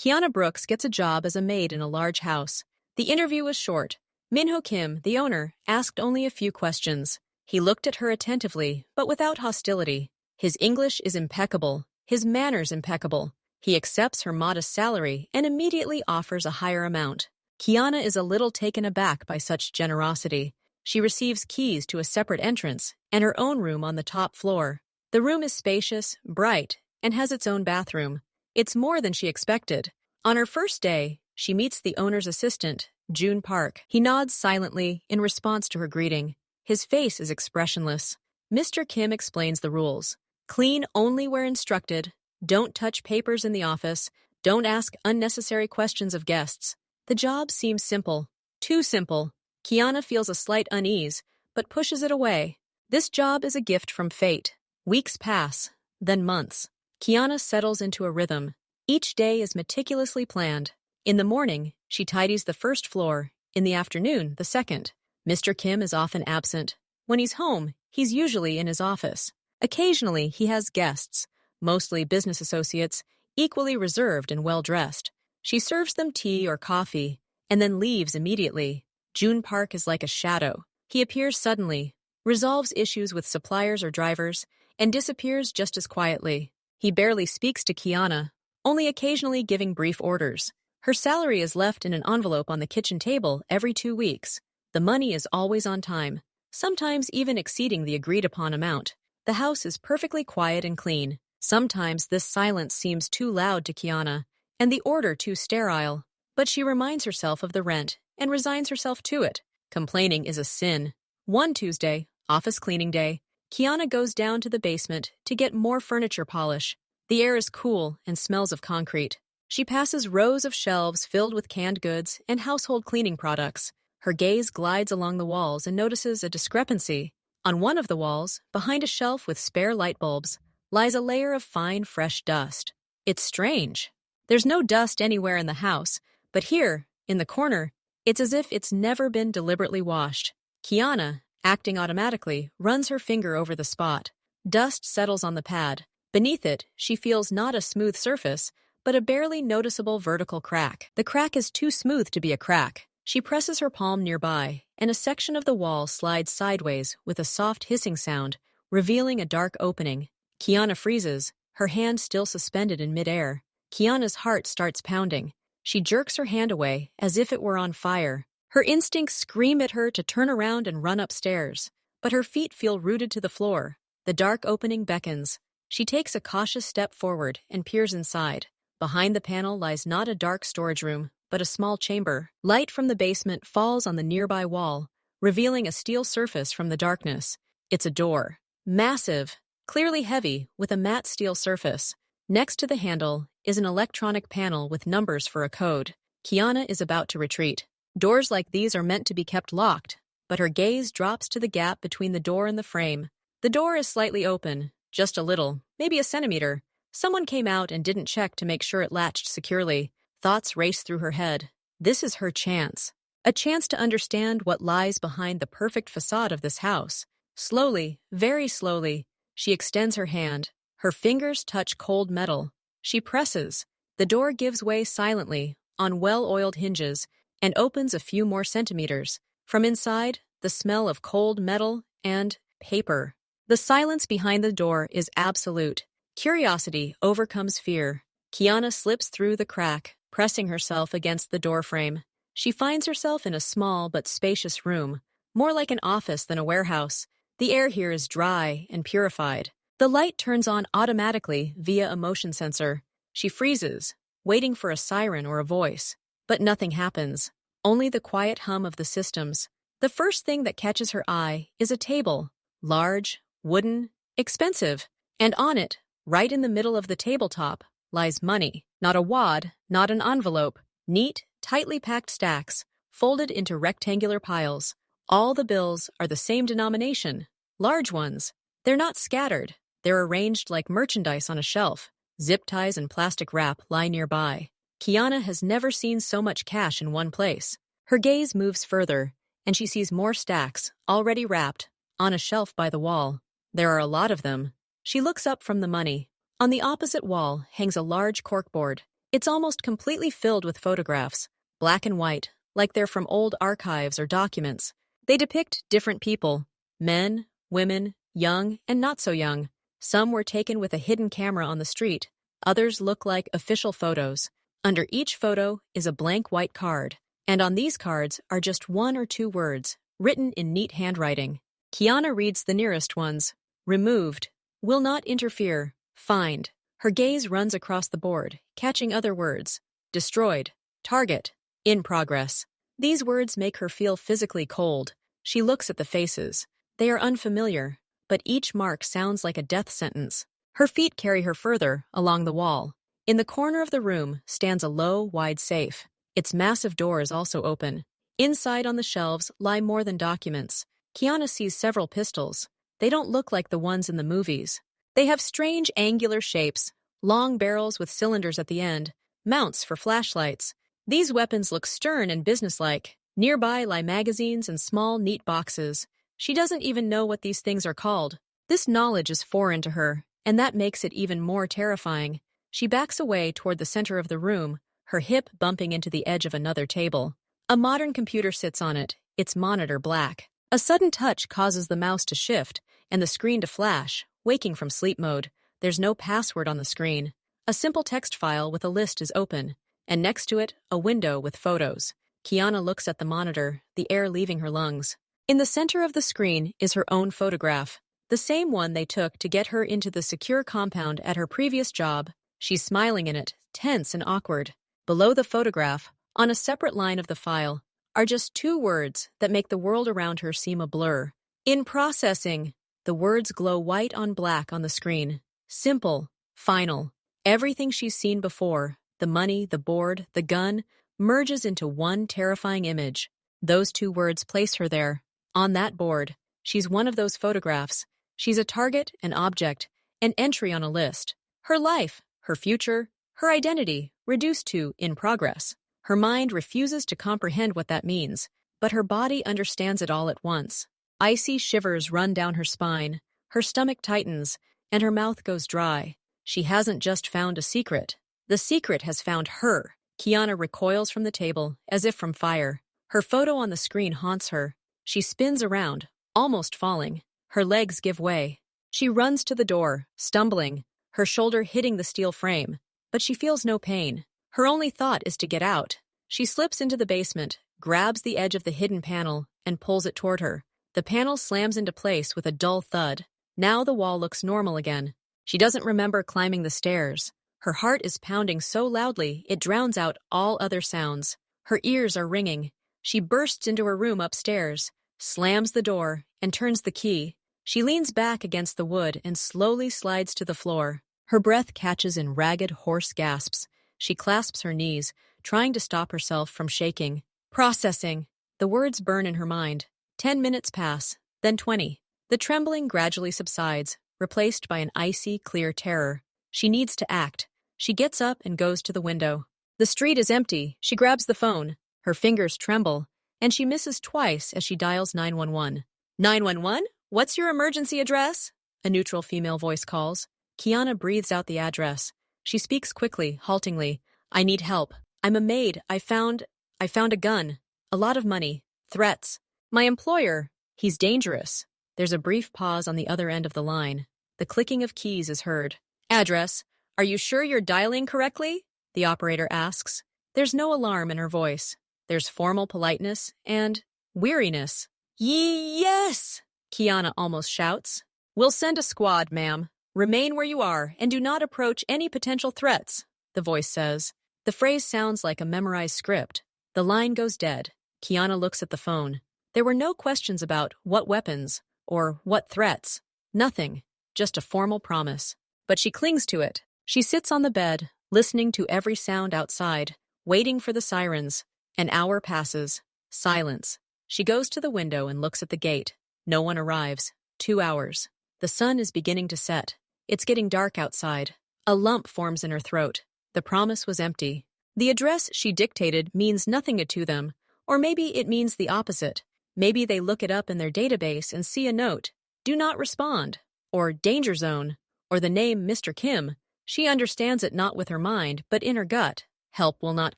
Kiana Brooks gets a job as a maid in a large house. The interview was short. Minho Kim, the owner, asked only a few questions. He looked at her attentively, but without hostility. His English is impeccable, his manners impeccable. He accepts her modest salary and immediately offers a higher amount. Kiana is a little taken aback by such generosity. She receives keys to a separate entrance and her own room on the top floor. The room is spacious, bright, and has its own bathroom. It's more than she expected. On her first day, she meets the owner's assistant, June Park. He nods silently in response to her greeting. His face is expressionless. Mr. Kim explains the rules. Clean only where instructed. Don't touch papers in the office. Don't ask unnecessary questions of guests. The job seems simple. Too simple. Kiana feels a slight unease, but pushes it away. This job is a gift from fate. Weeks pass, then months. Kiana settles into a rhythm. Each day is meticulously planned. In the morning, she tidies the first floor. In the afternoon, the second. Mr. Kim is often absent. When he's home, he's usually in his office. Occasionally, he has guests, mostly business associates, equally reserved and well-dressed. She serves them tea or coffee, and then leaves immediately. June Park is like a shadow. He appears suddenly, resolves issues with suppliers or drivers, and disappears just as quietly. He barely speaks to Kiana, only occasionally giving brief orders. Her salary is left in an envelope on the kitchen table every 2 weeks. The money is always on time, sometimes even exceeding the agreed-upon amount. The house is perfectly quiet and clean. Sometimes this silence seems too loud to Kiana, and the order too sterile. But she reminds herself of the rent and resigns herself to it. Complaining is a sin. One Tuesday, office cleaning day, Kiana goes down to the basement to get more furniture polish. The air is cool and smells of concrete. She passes rows of shelves filled with canned goods and household cleaning products. Her gaze glides along the walls and notices a discrepancy. On one of the walls, behind a shelf with spare light bulbs, lies a layer of fine, fresh dust. It's strange. There's no dust anywhere in the house, but here, in the corner, it's as if it's never been deliberately washed. Kiana, acting automatically, runs her finger over the spot. Dust settles on the pad. Beneath it, she feels not a smooth surface, but a barely noticeable vertical crack. The crack is too smooth to be a crack. She presses her palm nearby, and a section of the wall slides sideways with a soft hissing sound, revealing a dark opening. Kiana freezes, her hand still suspended in midair. Kiana's heart starts pounding. She jerks her hand away as if it were on fire. Her instincts scream at her to turn around and run upstairs, but her feet feel rooted to the floor. The dark opening beckons. She takes a cautious step forward and peers inside. Behind the panel lies not a dark storage room, but a small chamber. Light from the basement falls on the nearby wall, revealing a steel surface from the darkness. It's a door. Massive, clearly heavy, with a matte steel surface. Next to the handle is an electronic panel with numbers for a code. Kiana is about to retreat. Doors like these are meant to be kept locked, but her gaze drops to the gap between the door and the frame. The door is slightly open, just a little, maybe a centimeter. Someone came out and didn't check to make sure it latched securely. Thoughts race through her head. This is her chance. A chance to understand what lies behind the perfect facade of this house. Slowly, very slowly, she extends her hand. Her fingers touch cold metal. She presses. The door gives way silently, on well-oiled hinges, and opens a few more centimeters. From inside, the smell of cold metal and paper. The silence behind the door is absolute. Curiosity overcomes fear. Kiana slips through the crack, pressing herself against the doorframe. She finds herself in a small but spacious room, more like an office than a warehouse. The air here is dry and purified. The light turns on automatically via a motion sensor. She freezes, waiting for a siren or a voice. But nothing happens, only the quiet hum of the systems. The first thing that catches her eye is a table, large, wooden, expensive, and on it, right in the middle of the tabletop, lies money. Not a wad, not an envelope. Neat, tightly packed stacks, folded into rectangular piles. All the bills are the same denomination, large ones. They're not scattered. They're arranged like merchandise on a shelf. Zip ties and plastic wrap lie nearby. Kiana has never seen so much cash in one place. Her gaze moves further, and she sees more stacks, already wrapped, on a shelf by the wall. There are a lot of them. She looks up from the money. On the opposite wall hangs a large corkboard. It's almost completely filled with photographs, black and white, like they're from old archives or documents. They depict different people, men, women, young and not so young. Some were taken with a hidden camera on the street. Others look like official photos. Under each photo is a blank white card, and on these cards are just one or two words, written in neat handwriting. Kiana reads the nearest ones. Removed. Will not interfere. Find. Her gaze runs across the board, catching other words. Destroyed. Target. In progress. These words make her feel physically cold. She looks at the faces. They are unfamiliar, but each mark sounds like a death sentence. Her feet carry her further, along the wall. In the corner of the room stands a low, wide safe. Its massive door is also open. Inside on the shelves lie more than documents. Kiana sees several pistols. They don't look like the ones in the movies. They have strange angular shapes, long barrels with cylinders at the end, mounts for flashlights. These weapons look stern and businesslike. Nearby lie magazines and small, neat boxes. She doesn't even know what these things are called. This knowledge is foreign to her, and that makes it even more terrifying. She backs away toward the center of the room, her hip bumping into the edge of another table. A modern computer sits on it, its monitor black. A sudden touch causes the mouse to shift and the screen to flash, waking from sleep mode. There's no password on the screen. A simple text file with a list is open, and next to it, a window with photos. Kiana looks at the monitor, the air leaving her lungs. In the center of the screen is her own photograph, the same one they took to get her into the secure compound at her previous job. She's smiling in it, tense and awkward. Below the photograph, on a separate line of the file, are just two words that make the world around her seem a blur. In processing. The words glow white on black on the screen. Simple. Final. Everything she's seen before, the money, the board, the gun, merges into one terrifying image. Those two words place her there. On that board, she's one of those photographs. She's a target, an object, an entry on a list. Her life, her future, her identity, reduced to in progress. Her mind refuses to comprehend what that means, but her body understands it all at once. Icy shivers run down her spine, her stomach tightens, and her mouth goes dry. She hasn't just found a secret. The secret has found her. Kiana recoils from the table, as if from fire. Her photo on the screen haunts her. She spins around, almost falling. Her legs give way. She runs to the door, stumbling, her shoulder hitting the steel frame, but she feels no pain. Her only thought is to get out. She slips into the basement, grabs the edge of the hidden panel, and pulls it toward her. The panel slams into place with a dull thud. Now the wall looks normal again. She doesn't remember climbing the stairs. Her heart is pounding so loudly it drowns out all other sounds. Her ears are ringing. She bursts into her room upstairs, slams the door, and turns the key. She leans back against the wood and slowly slides to the floor. Her breath catches in ragged, hoarse gasps. She clasps her knees, trying to stop herself from shaking. Processing. The words burn in her mind. 10 minutes pass, then 20. The trembling gradually subsides, replaced by an icy, clear terror. She needs to act. She gets up and goes to the window. The street is empty. She grabs the phone. Her fingers tremble, and she misses twice as she dials 911. 911? What's your emergency address? A neutral female voice calls. Kiana breathes out the address. She speaks quickly, haltingly. I need help. I'm a maid. I found a gun. A lot of money. Threats. My employer. He's dangerous. There's a brief pause on the other end of the line. The clicking of keys is heard. Address. Are you sure you're dialing correctly? The operator asks. There's no alarm in her voice. There's formal politeness and weariness. Yes! Kiana almost shouts. We'll send a squad, ma'am. Remain where you are and do not approach any potential threats, the voice says. The phrase sounds like a memorized script. The line goes dead. Kiana looks at the phone. There were no questions about what weapons or what threats. Nothing, just a formal promise. But she clings to it. She sits on the bed, listening to every sound outside, waiting for the sirens. An hour passes. Silence. She goes to the window and looks at the gate. No one arrives. 2 hours. The sun is beginning to set. It's getting dark outside. A lump forms in her throat. The promise was empty. The address she dictated means nothing to them, or maybe it means the opposite. Maybe they look it up in their database and see a note, do not respond, or danger zone, or the name Mr. Kim. She understands it not with her mind, but in her gut. Help will not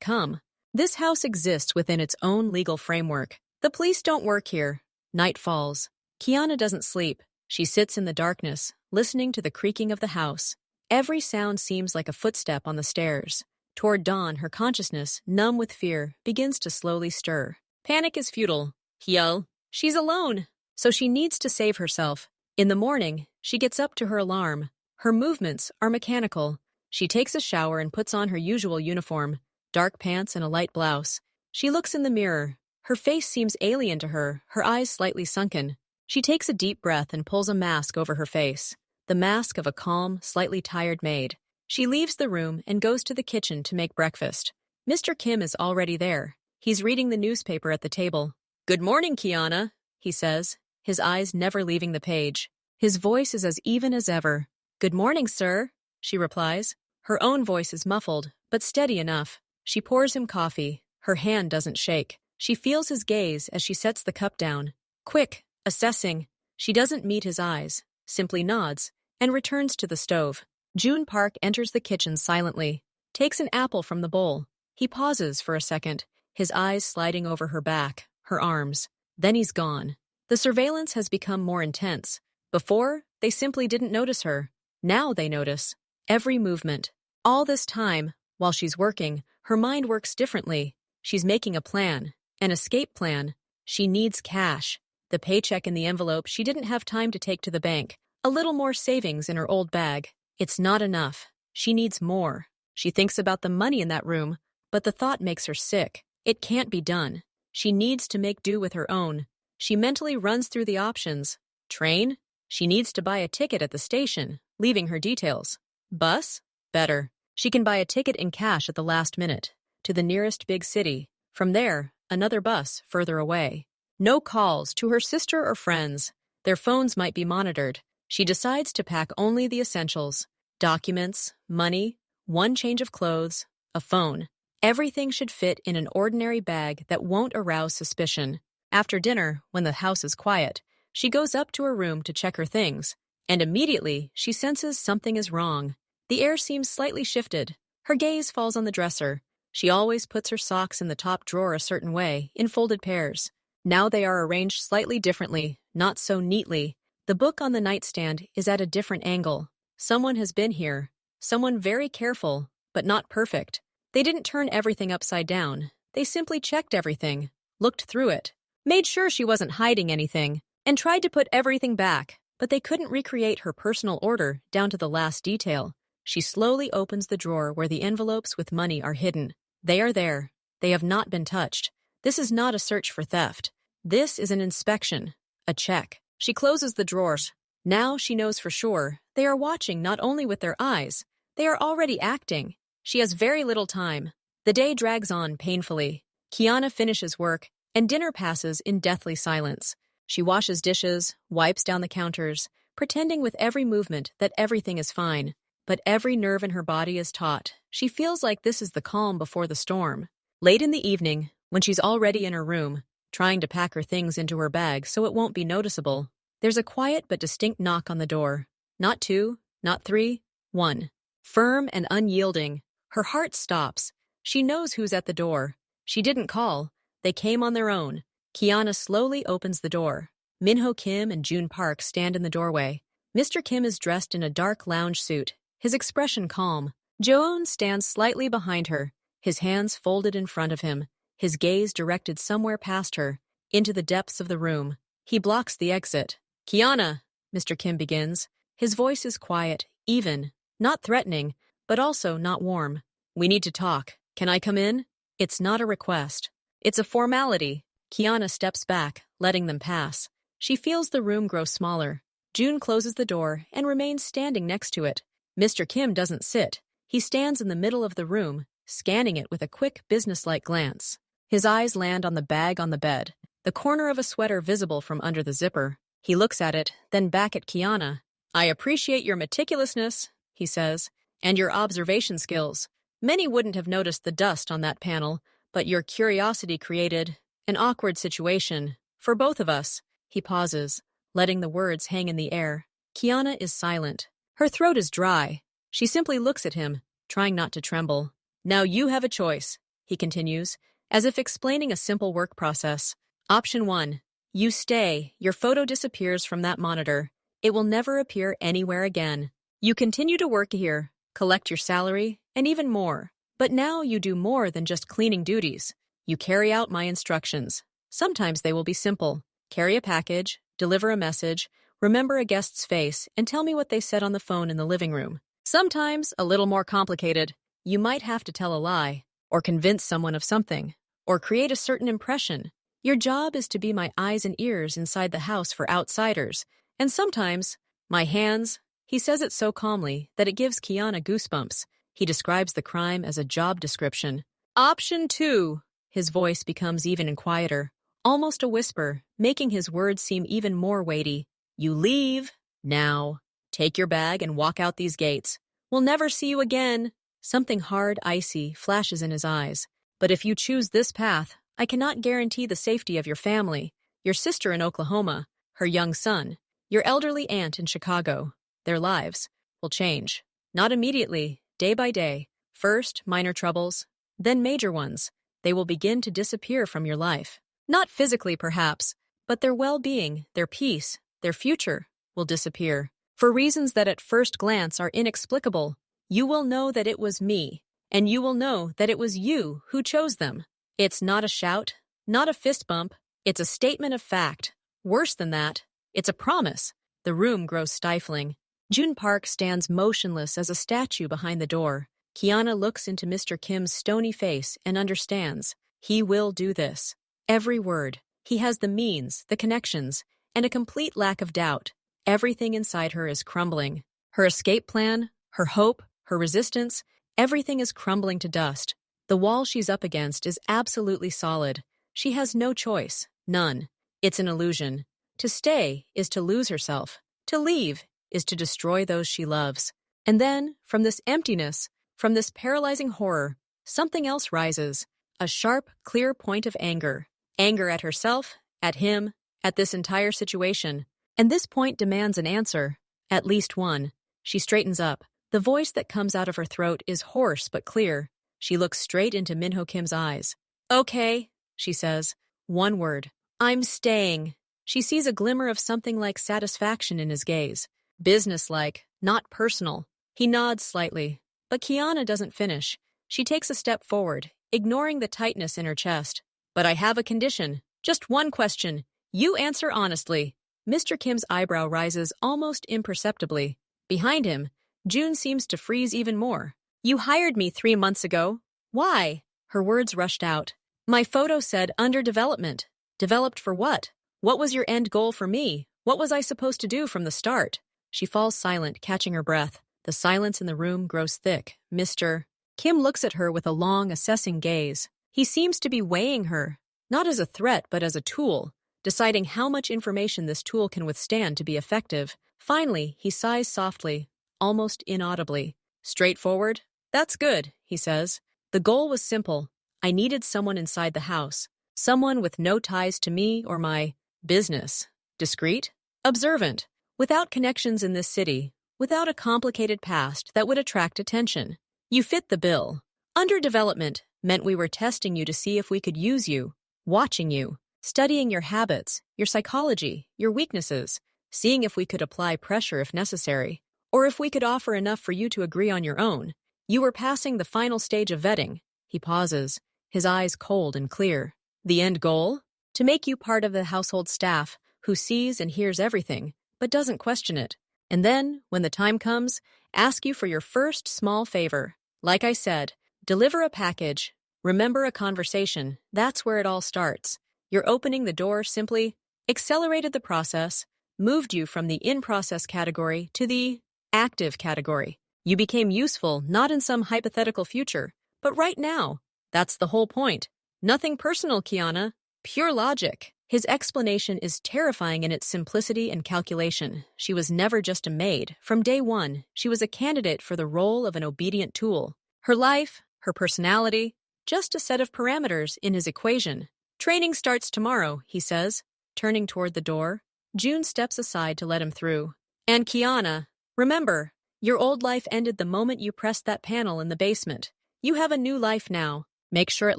come. This house exists within its own legal framework. The police don't work here. Night falls. Kiana doesn't sleep. She sits in the darkness, listening to the creaking of the house. Every sound seems like a footstep on the stairs. Toward dawn, her consciousness, numb with fear, begins to slowly stir. Panic is futile. Hiel, she's alone, so she needs to save herself. In the morning, she gets up to her alarm. Her movements are mechanical. She takes a shower and puts on her usual uniform, dark pants and a light blouse. She looks in the mirror. Her face seems alien to her, her eyes slightly sunken. She takes a deep breath and pulls a mask over her face, the mask of a calm, slightly tired maid. She leaves the room and goes to the kitchen to make breakfast. Mr. Kim is already there. He's reading the newspaper at the table. "Good morning, Kiana," he says, his eyes never leaving the page. His voice is as even as ever. "Good morning, sir," she replies. Her own voice is muffled, but steady enough. She pours him coffee. Her hand doesn't shake. She feels his gaze as she sets the cup down. Quick, assessing. She doesn't meet his eyes, simply nods, and returns to the stove. June Park enters the kitchen silently, takes an apple from the bowl. He pauses for a second, his eyes sliding over her back, her arms. Then he's gone. The surveillance has become more intense. Before, they simply didn't notice her. Now they notice. Every movement. All this time, while she's working, her mind works differently. She's making a plan, an escape plan. She needs cash. The paycheck in the envelope she didn't have time to take to the bank. A little more savings in her old bag. It's not enough. She needs more. She thinks about the money in that room, but the thought makes her sick. It can't be done. She needs to make do with her own. She mentally runs through the options. Train? She needs to buy a ticket at the station, leaving her details. Bus? Better. She can buy a ticket in cash at the last minute, to the nearest big city. From there, another bus further away. No calls to her sister or friends. Their phones might be monitored. She decides to pack only the essentials. Documents, money, one change of clothes, a phone. Everything should fit in an ordinary bag that won't arouse suspicion. After dinner, when the house is quiet, she goes up to her room to check her things, and immediately she senses something is wrong. The air seems slightly shifted. Her gaze falls on the dresser. She always puts her socks in the top drawer a certain way, in folded pairs. Now they are arranged slightly differently, not so neatly. The book on the nightstand is at a different angle. Someone has been here. Someone very careful, but not perfect. They didn't turn everything upside down. They simply checked everything, looked through it, made sure she wasn't hiding anything, and tried to put everything back, but they couldn't recreate her personal order down to the last detail. She slowly opens the drawer where the envelopes with money are hidden. They are there. They have not been touched. This is not a search for theft. This is an inspection, a check. She closes the drawers. Now she knows for sure they are watching not only with their eyes, they are already acting. She has very little time. The day drags on painfully. Kiana finishes work, and dinner passes in deathly silence. She washes dishes, wipes down the counters, pretending with every movement that everything is fine. But every nerve in her body is taut. She feels like this is the calm before the storm. Late in the evening, when she's already in her room, trying to pack her things into her bag so it won't be noticeable, there's a quiet but distinct knock on the door. Not two, not three, one. Firm and unyielding. Her heart stops. She knows who's at the door. She didn't call. They came on their own. Kiana slowly opens the door. Minho Kim and June Park stand in the doorway. Mr. Kim is dressed in a dark lounge suit, his expression calm. Joon stands slightly behind her, his hands folded in front of him, his gaze directed somewhere past her, into the depths of the room. He blocks the exit. "Kiana," Mr. Kim begins. His voice is quiet, even, not threatening, but also not warm. "We need to talk. Can I come in?" It's not a request. It's a formality. Kiana steps back, letting them pass. She feels the room grow smaller. June closes the door and remains standing next to it. Mr. Kim doesn't sit. He stands in the middle of the room, scanning it with a quick, businesslike glance. His eyes land on the bag on the bed, the corner of a sweater visible from under the zipper. He looks at it, then back at Kiana. "I appreciate your meticulousness," he says, "and your observation skills. Many wouldn't have noticed the dust on that panel, but your curiosity created an awkward situation for both of us." He pauses, letting the words hang in the air. Kiana is silent. Her throat is dry. She simply looks at him, trying not to tremble. Now you have a choice, he continues, as if explaining a simple work process. Option 1. You stay. Your photo disappears from that monitor. It will never appear anywhere again. You continue to work here, collect your salary, and even more. But now you do more than just cleaning duties. You carry out my instructions. Sometimes they will be simple. Carry a package, deliver a message, remember a guest's face, and tell me what they said on the phone in the living room. Sometimes a little more complicated. You might have to tell a lie, or convince someone of something, or create a certain impression. Your job is to be my eyes and ears inside the house for outsiders. And sometimes, my hands. He says it so calmly that it gives Kiana goosebumps. He describes the crime as a job description. Option 2. His voice becomes even quieter, almost a whisper, making his words seem even more weighty. You leave. Now. Take your bag and walk out these gates. We'll never see you again. Something hard, icy, flashes in his eyes. But if you choose this path, I cannot guarantee the safety of your family, your sister in Oklahoma, her young son, your elderly aunt in Chicago. Their lives will change. Not immediately, day by day. First, minor troubles, then major ones. They will begin to disappear from your life. Not physically, perhaps, but their well-being, their peace, their future will disappear. For reasons that at first glance are inexplicable, you will know that it was me, and you will know that it was you who chose them. It's not a shout, not a fist bump. It's a statement of fact. Worse than that, it's a promise. The room grows stifling. June Park stands motionless as a statue behind the door. Kiana looks into Mr. Kim's stony face and understands. He will do this. Every word. He has the means, the connections, and a complete lack of doubt. Everything inside her is crumbling. Her escape plan, her hope, her resistance, everything is crumbling to dust. The wall she's up against is absolutely solid. She has no choice, none. It's an illusion. To stay is to lose herself. To leave is to destroy those she loves. And then, from this emptiness, from this paralyzing horror, something else rises. A sharp, clear point of anger. Anger at herself, at him, at this entire situation. And this point demands an answer. At least one. She straightens up. The voice that comes out of her throat is hoarse but clear. She looks straight into Minho Kim's eyes. Okay, she says. One word. I'm staying. She sees a glimmer of something like satisfaction in his gaze. Businesslike, not personal. He nods slightly. But Kiana doesn't finish. She takes a step forward, ignoring the tightness in her chest. But I have a condition. Just one question. You answer honestly. Mr. Kim's eyebrow rises almost imperceptibly. Behind him, June seems to freeze even more. You hired me 3 months ago. Why? Her words rushed out. My photo said under development. Developed for what? What was your end goal for me? What was I supposed to do from the start? She falls silent, catching her breath. The silence in the room grows thick. Mr. Kim looks at her with a long, assessing gaze. He seems to be weighing her, not as a threat but as a tool, deciding how much information this tool can withstand to be effective. Finally, he sighs softly, almost inaudibly. Straightforward? That's good, he says. The goal was simple. I needed someone inside the house. Someone with no ties to me or my business. Discreet? Observant. Without connections in this city. Without a complicated past that would attract attention. You fit the bill. Underdevelopment meant we were testing you to see if we could use you, watching you, studying your habits, your psychology, your weaknesses, seeing if we could apply pressure if necessary, or if we could offer enough for you to agree on your own. You were passing the final stage of vetting. He pauses, his eyes cold and clear. The end goal? To make you part of the household staff who sees and hears everything, but doesn't question it. And then, when the time comes, ask you for your first small favor. Like I said, deliver a package, remember a conversation. That's where it all starts. Your opening the door simply accelerated the process, moved you from the in-process category to the active category. You became useful not in some hypothetical future, but right now. That's the whole point. Nothing personal, Kiana. Pure logic. His explanation is terrifying in its simplicity and calculation. She was never just a maid. From day one, she was a candidate for the role of an obedient tool. Her life, her personality, just a set of parameters in his equation. Training starts tomorrow, he says, turning toward the door. June steps aside to let him through. And Kiana, remember, Your old life ended the moment you pressed that panel in the basement. You have a new life now. Make sure it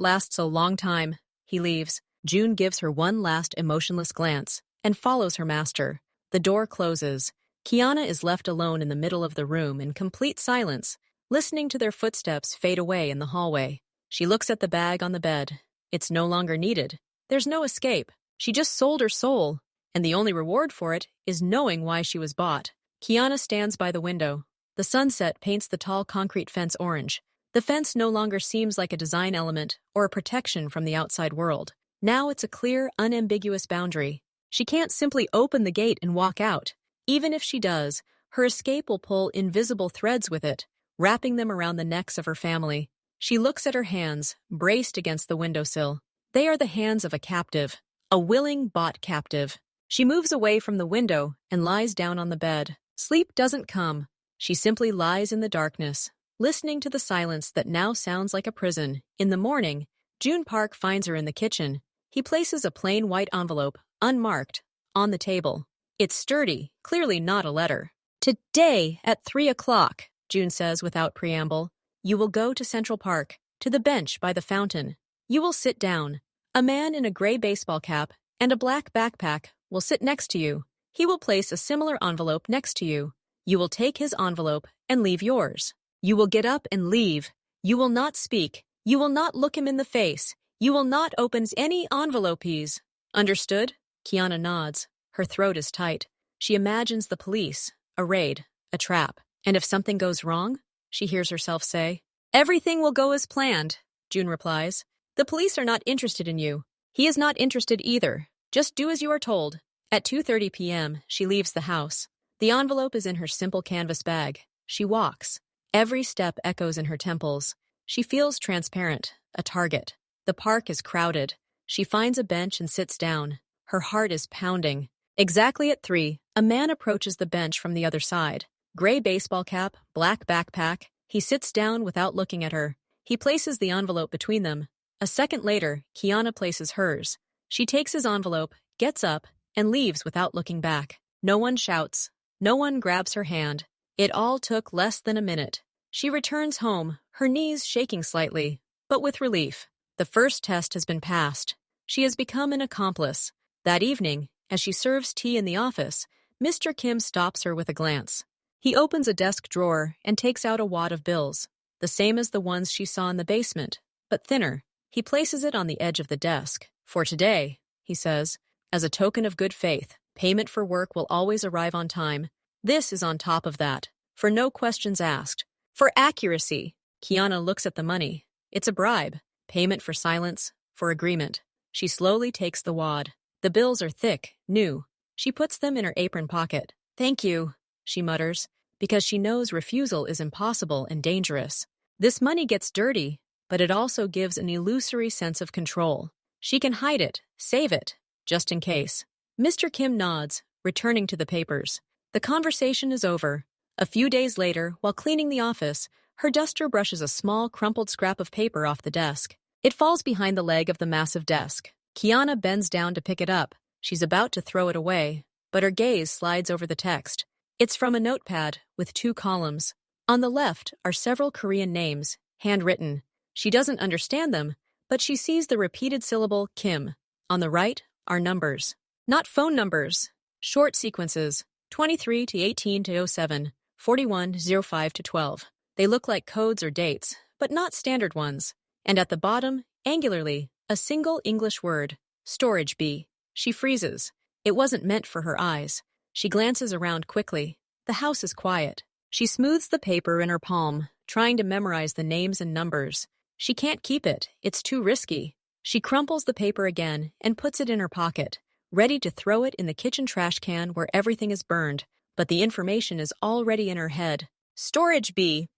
lasts a long time. He leaves. June gives her one last emotionless glance and follows her master. The door closes. Kiana is left alone in the middle of the room in complete silence, listening to their footsteps fade away in the hallway. She looks at the bag on the bed. It's no longer needed. There's no escape. She just sold her soul, and the only reward for it is knowing why she was bought. Kiana stands by the window. The sunset paints the tall concrete fence orange. The fence no longer seems like a design element or a protection from the outside world. Now it's a clear, unambiguous boundary. She can't simply open the gate and walk out. Even if she does, her escape will pull invisible threads with it, wrapping them around the necks of her family. She looks at her hands, braced against the windowsill. They are the hands of a captive, a willing, bought captive. She moves away from the window and lies down on the bed. Sleep doesn't come. She simply lies in the darkness, listening to the silence that now sounds like a prison. In the morning, June Park finds her in the kitchen. He places a plain white envelope, unmarked, on the table. It's sturdy, clearly not a letter. Today at 3 o'clock, June says without preamble, you will go to Central Park, to the bench by the fountain. You will sit down. A man in a gray baseball cap and a black backpack will sit next to you. He will place a similar envelope next to you. You will take his envelope and leave yours. You will get up and leave. You will not speak. You will not look him in the face. You will not open any envelopes. Understood? Kiana nods. Her throat is tight. She imagines the police, a raid, a trap. And if something goes wrong, she hears herself say, everything will go as planned, June replies. The police are not interested in you. He is not interested either. Just do as you are told. At 2:30 p.m., she leaves the house. The envelope is in her simple canvas bag. She walks. Every step echoes in her temples. She feels transparent, a target. The park is crowded. She finds a bench and sits down. Her heart is pounding. Exactly at 3, a man approaches the bench from the other side. Gray baseball cap, black backpack. He sits down without looking at her. He places the envelope between them. A second later, Kiana places hers. She takes his envelope, gets up, and leaves without looking back. No one shouts. No one grabs her hand. It all took less than a minute. She returns home, her knees shaking slightly, but with relief. The first test has been passed. She has become an accomplice. That evening, as she serves tea in the office, Mr. Kim stops her with a glance. He opens a desk drawer and takes out a wad of bills, the same as the ones she saw in the basement, but thinner. He places it on the edge of the desk. For today, he says, as a token of good faith, payment for work will always arrive on time. This is on top of that, for no questions asked. For accuracy, Kiana looks at the money. It's a bribe, payment for silence, for agreement. She slowly takes the wad. The bills are thick, new. She puts them in her apron pocket. Thank you, she mutters, because she knows refusal is impossible and dangerous. This money gets dirty, but it also gives an illusory sense of control. She can hide it, save it, just in case. Mr. Kim nods, returning to the papers. The conversation is over. A few days later, while cleaning the office, her duster brushes a small, crumpled scrap of paper off the desk. It falls behind the leg of the massive desk. Kiana bends down to pick it up. She's about to throw it away, but her gaze slides over the text. It's from a notepad with 2 columns. On the left are several Korean names, handwritten. She doesn't understand them, but she sees the repeated syllable Kim. On the right are numbers. Not phone numbers. Short sequences, 23 to 18 to 07, 41 05 to 12. They look like codes or dates, but not standard ones. And at the bottom, angularly, a single English word, storage B. She freezes. It wasn't meant for her eyes. She glances around quickly. The house is quiet. She smooths the paper in her palm, trying to memorize the names and numbers. She can't keep it. It's too risky. She crumples the paper again and puts it in her pocket, ready to throw it in the kitchen trash can where everything is burned. But the information is already in her head. Storage B.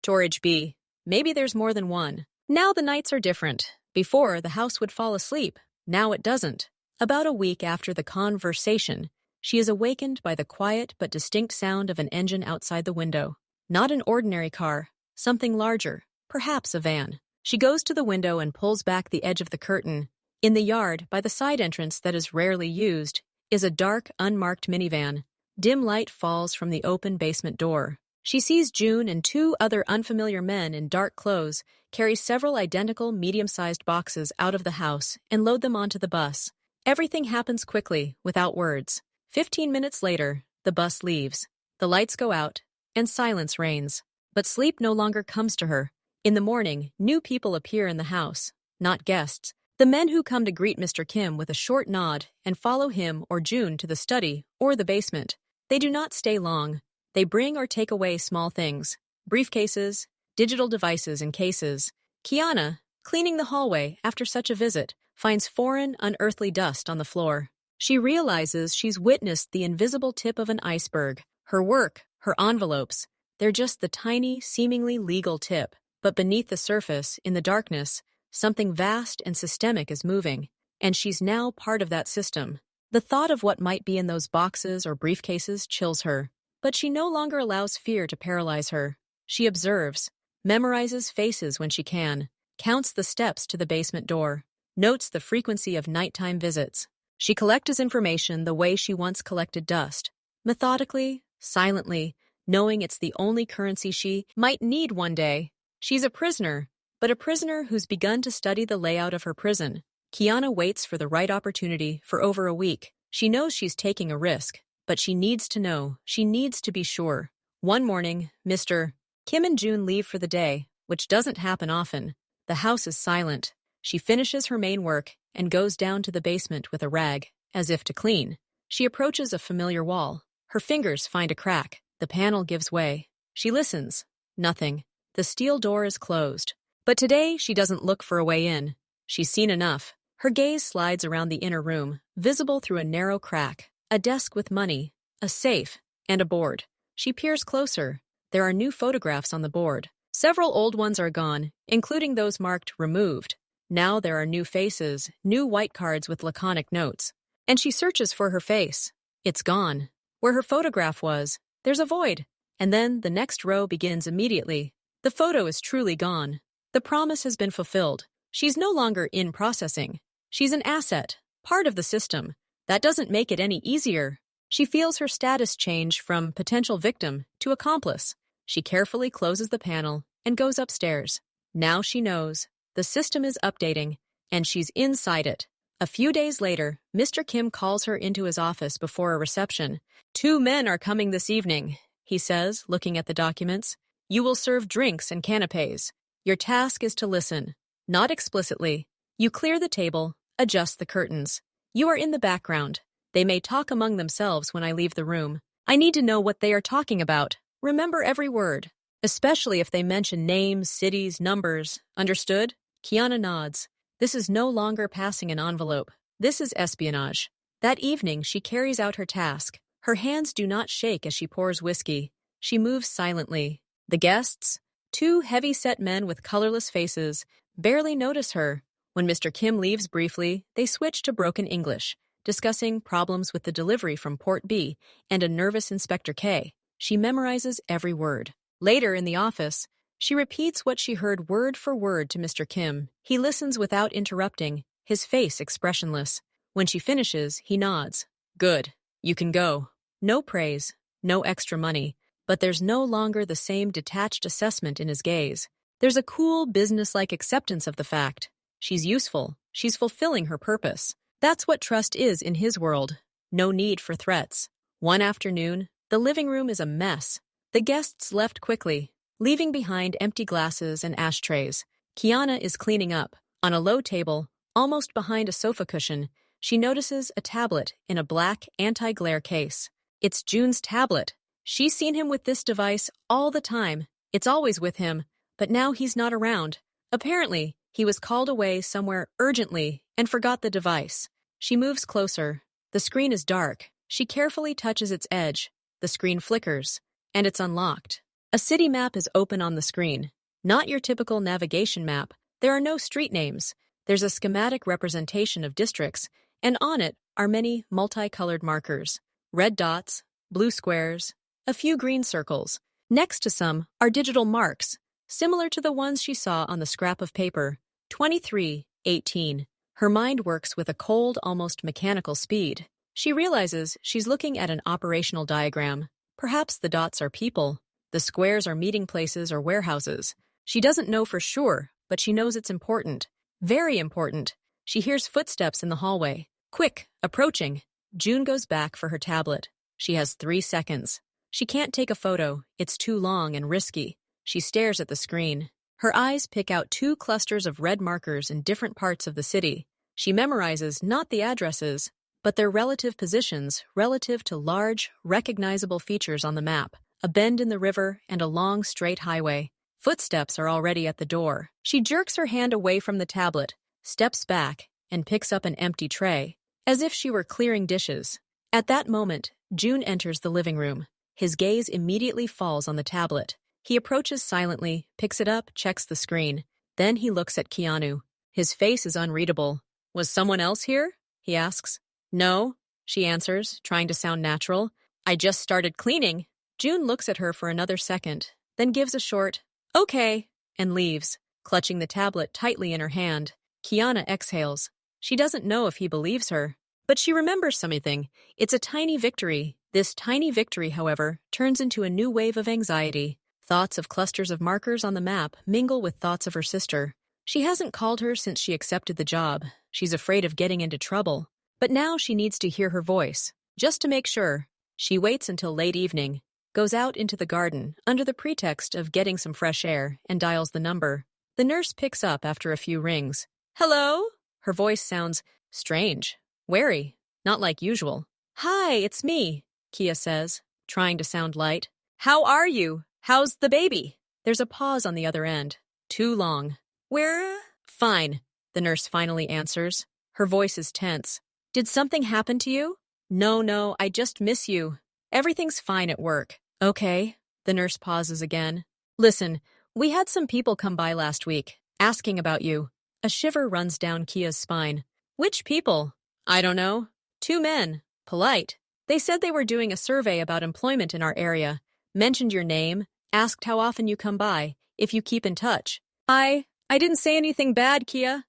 Maybe there's more than one. Now the nights are different. Before, the house would fall asleep. Now it doesn't. About a week after the conversation, she is awakened by the quiet but distinct sound of an engine outside the window. Not an ordinary car, something larger, perhaps a van. She goes to the window and pulls back the edge of the curtain. In the yard, by the side entrance that is rarely used, is a dark, unmarked minivan. Dim light falls from the open basement door. She sees June and two other unfamiliar men in dark clothes carry several identical medium-sized boxes out of the house and load them onto the bus. Everything happens quickly, without words. 15 minutes later, the bus leaves. The lights go out, and silence reigns. But sleep no longer comes to her. In the morning, new people appear in the house, not guests. The men who come to greet Mr. Kim with a short nod and follow him or June to the study or the basement. They do not stay long. They bring or take away small things, briefcases, digital devices and cases. Kiana, cleaning the hallway after such a visit, finds foreign, unearthly dust on the floor. She realizes she's witnessed the invisible tip of an iceberg. Her work, her envelopes, they're just the tiny, seemingly legal tip. But beneath the surface, in the darkness, something vast and systemic is moving, and she's now part of that system. The thought of what might be in those boxes or briefcases chills her, but she no longer allows fear to paralyze her. She observes, memorizes faces when she can, counts the steps to the basement door, notes the frequency of nighttime visits. She collects information the way she once collected dust, methodically, silently, knowing it's the only currency she might need one day. She's a prisoner, but a prisoner who's begun to study the layout of her prison. Kiana waits for the right opportunity for over a week. She knows she's taking a risk, but she needs to know, she needs to be sure. One morning, Mr. Kim and June leave for the day, which doesn't happen often. The house is silent. She finishes her main work and goes down to the basement with a rag, as if to clean. She approaches a familiar wall. Her fingers find a crack. The panel gives way. She listens. Nothing. The steel door is closed. But today, she doesn't look for a way in. She's seen enough. Her gaze slides around the inner room, visible through a narrow crack. A desk with money, a safe, and a board. She peers closer. There are new photographs on the board. Several old ones are gone, including those marked removed. Now there are new faces, new white cards with laconic notes. And she searches for her face. It's gone. Where her photograph was, there's a void. And then the next row begins immediately. The photo is truly gone. The promise has been fulfilled. She's no longer in processing. She's an asset, part of the system. That doesn't make it any easier. She feels her status change from potential victim to accomplice. She carefully closes the panel and goes upstairs. Now she knows. The system is updating, and she's inside it. A few days later, Mr. Kim calls her into his office before a reception. 2 men are coming this evening, he says, looking at the documents. You will serve drinks and canapes. Your task is to listen, not explicitly. You clear the table, adjust the curtains. You are in the background. They may talk among themselves when I leave the room. I need to know what they are talking about. Remember every word, especially if they mention names, cities, numbers. Understood? Kiana nods. This is no longer passing an envelope. This is espionage. That evening, she carries out her task. Her hands do not shake as she pours whiskey. She moves silently. The guests, 2 heavy-set men with colorless faces, barely notice her. When Mr. Kim leaves briefly, they switch to broken English, discussing problems with the delivery from Port B and a nervous Inspector K. She memorizes every word. Later in the office, she repeats what she heard word for word to Mr. Kim. He listens without interrupting, his face expressionless. When she finishes, he nods. Good. You can go. No praise, no extra money. But there's no longer the same detached assessment in his gaze. There's a cool, business-like acceptance of the fact. She's useful. She's fulfilling her purpose. That's what trust is in his world. No need for threats. One afternoon, the living room is a mess. The guests left quickly, leaving behind empty glasses and ashtrays. Kiana is cleaning up. On a low table, almost behind a sofa cushion, she notices a tablet in a black anti-glare case. It's June's tablet. She's seen him with this device all the time. It's always with him, but now he's not around. Apparently, he was called away somewhere urgently and forgot the device. She moves closer. The screen is dark. She carefully touches its edge. The screen flickers, and it's unlocked. A city map is open on the screen. Not your typical navigation map. There are no street names. There's a schematic representation of districts, and on it are many multicolored markers. Red dots, blue squares, a few green circles. Next to some are digital marks, similar to the ones she saw on the scrap of paper. 23:18. Her mind works with a cold, almost mechanical speed. She realizes she's looking at an operational diagram. Perhaps the dots are people. The squares are meeting places or warehouses. She doesn't know for sure, but she knows it's important. Very important. She hears footsteps in the hallway. Quick, approaching. June goes back for her tablet. She has 3 seconds. She can't take a photo. It's too long and risky. She stares at the screen. Her eyes pick out 2 clusters of red markers in different parts of the city. She memorizes not the addresses, but their relative positions relative to large, recognizable features on the map. A bend in the river and a long, straight highway. Footsteps are already at the door. She jerks her hand away from the tablet, steps back, and picks up an empty tray, as if she were clearing dishes. At that moment, June enters the living room. His gaze immediately falls on the tablet. He approaches silently, picks it up, checks the screen. Then he looks at Keanu. His face is unreadable. "Was someone else here?" he asks. "No," she answers, trying to sound natural. "I just started cleaning." June looks at her for another second, then gives a short, "Okay," and leaves, clutching the tablet tightly in her hand. Kiana exhales. She doesn't know if he believes her, but she remembers something. It's a tiny victory. This tiny victory, however, turns into a new wave of anxiety. Thoughts of clusters of markers on the map mingle with thoughts of her sister. She hasn't called her since she accepted the job. She's afraid of getting into trouble. But now she needs to hear her voice, just to make sure. She waits until late evening, goes out into the garden under the pretext of getting some fresh air, and dials the number. The nurse picks up after a few rings. "Hello?" Her voice sounds strange, wary, not like usual. "Hi, it's me," Kia says, trying to sound light. "How are you? How's the baby?" There's a pause on the other end. Too long. "Where?" "Fine," the nurse finally answers. Her voice is tense. "Did something happen to you?" No, I just miss you. Everything's fine at work." "Okay." The nurse pauses again. "Listen, we had some people come by last week, asking about you." A shiver runs down Kia's spine. "Which people?" "I don't know. 2 men. Polite. They said they were doing a survey about employment in our area. Mentioned your name, asked how often you come by, if you keep in touch." I didn't say anything bad, Kia."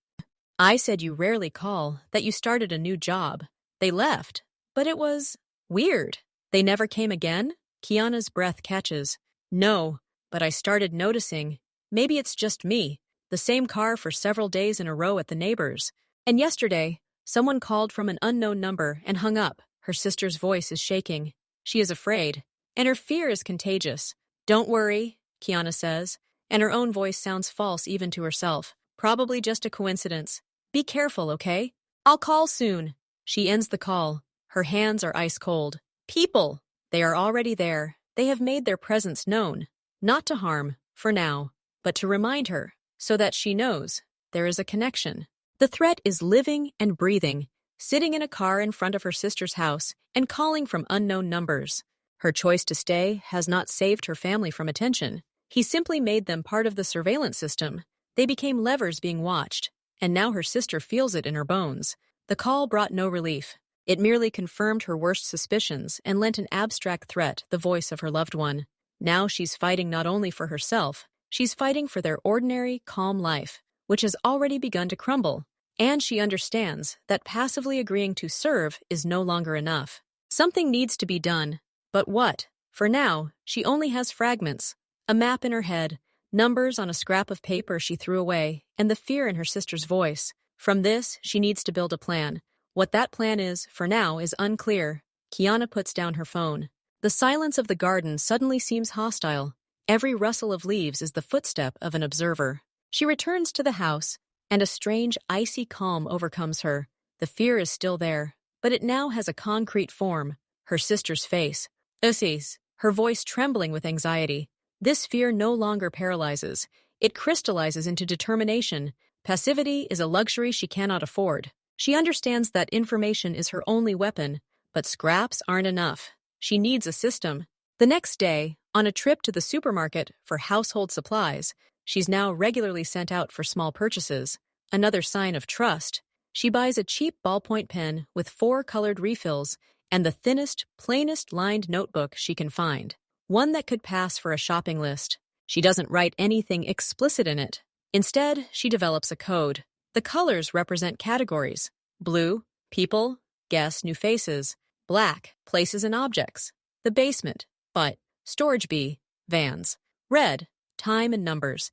"I said you rarely call, that you started a new job. They left. But it was weird." "They never came again?" Kiana's breath catches. "No, but I started noticing. Maybe it's just me. The same car for several days in a row at the neighbors. And yesterday, someone called from an unknown number and hung up." Her sister's voice is shaking. She is afraid, and her fear is contagious. "Don't worry," Kiana says, and her own voice sounds false even to herself. "Probably just a coincidence. Be careful, okay? I'll call soon." She ends the call. Her hands are ice cold. People! They are already there. They have made their presence known. Not to harm, for now, but to remind her, so that she knows there is a connection. The threat is living and breathing, sitting in a car in front of her sister's house and calling from unknown numbers. Her choice to stay has not saved her family from attention. He simply made them part of the surveillance system. They became levers being watched, and now her sister feels it in her bones. The call brought no relief. It merely confirmed her worst suspicions and lent an abstract threat the voice of her loved one. Now she's fighting not only for herself, she's fighting for their ordinary, calm life, which has already begun to crumble. And she understands that passively agreeing to serve is no longer enough. Something needs to be done. But what? For now, she only has fragments. A map in her head, numbers on a scrap of paper she threw away, and the fear in her sister's voice. From this, she needs to build a plan. What that plan is, for now, is unclear. Kiana puts down her phone. The silence of the garden suddenly seems hostile. Every rustle of leaves is the footstep of an observer. She returns to the house, and a strange, icy calm overcomes her. The fear is still there, but it now has a concrete form. Her sister's face. Ussis, her voice trembling with anxiety. This fear no longer paralyzes. It crystallizes into determination. Passivity is a luxury she cannot afford. She understands that information is her only weapon, but scraps aren't enough. She needs a system. The next day, on a trip to the supermarket for household supplies, she's now regularly sent out for small purchases. Another sign of trust. She buys a cheap ballpoint pen with 4 colored refills and the thinnest, plainest lined notebook she can find. One that could pass for a shopping list. She doesn't write anything explicit in it. Instead, she develops a code. The colors represent categories. Blue, people, guess, new faces. Black, places and objects. The basement, but storage B, vans. Red, time and numbers.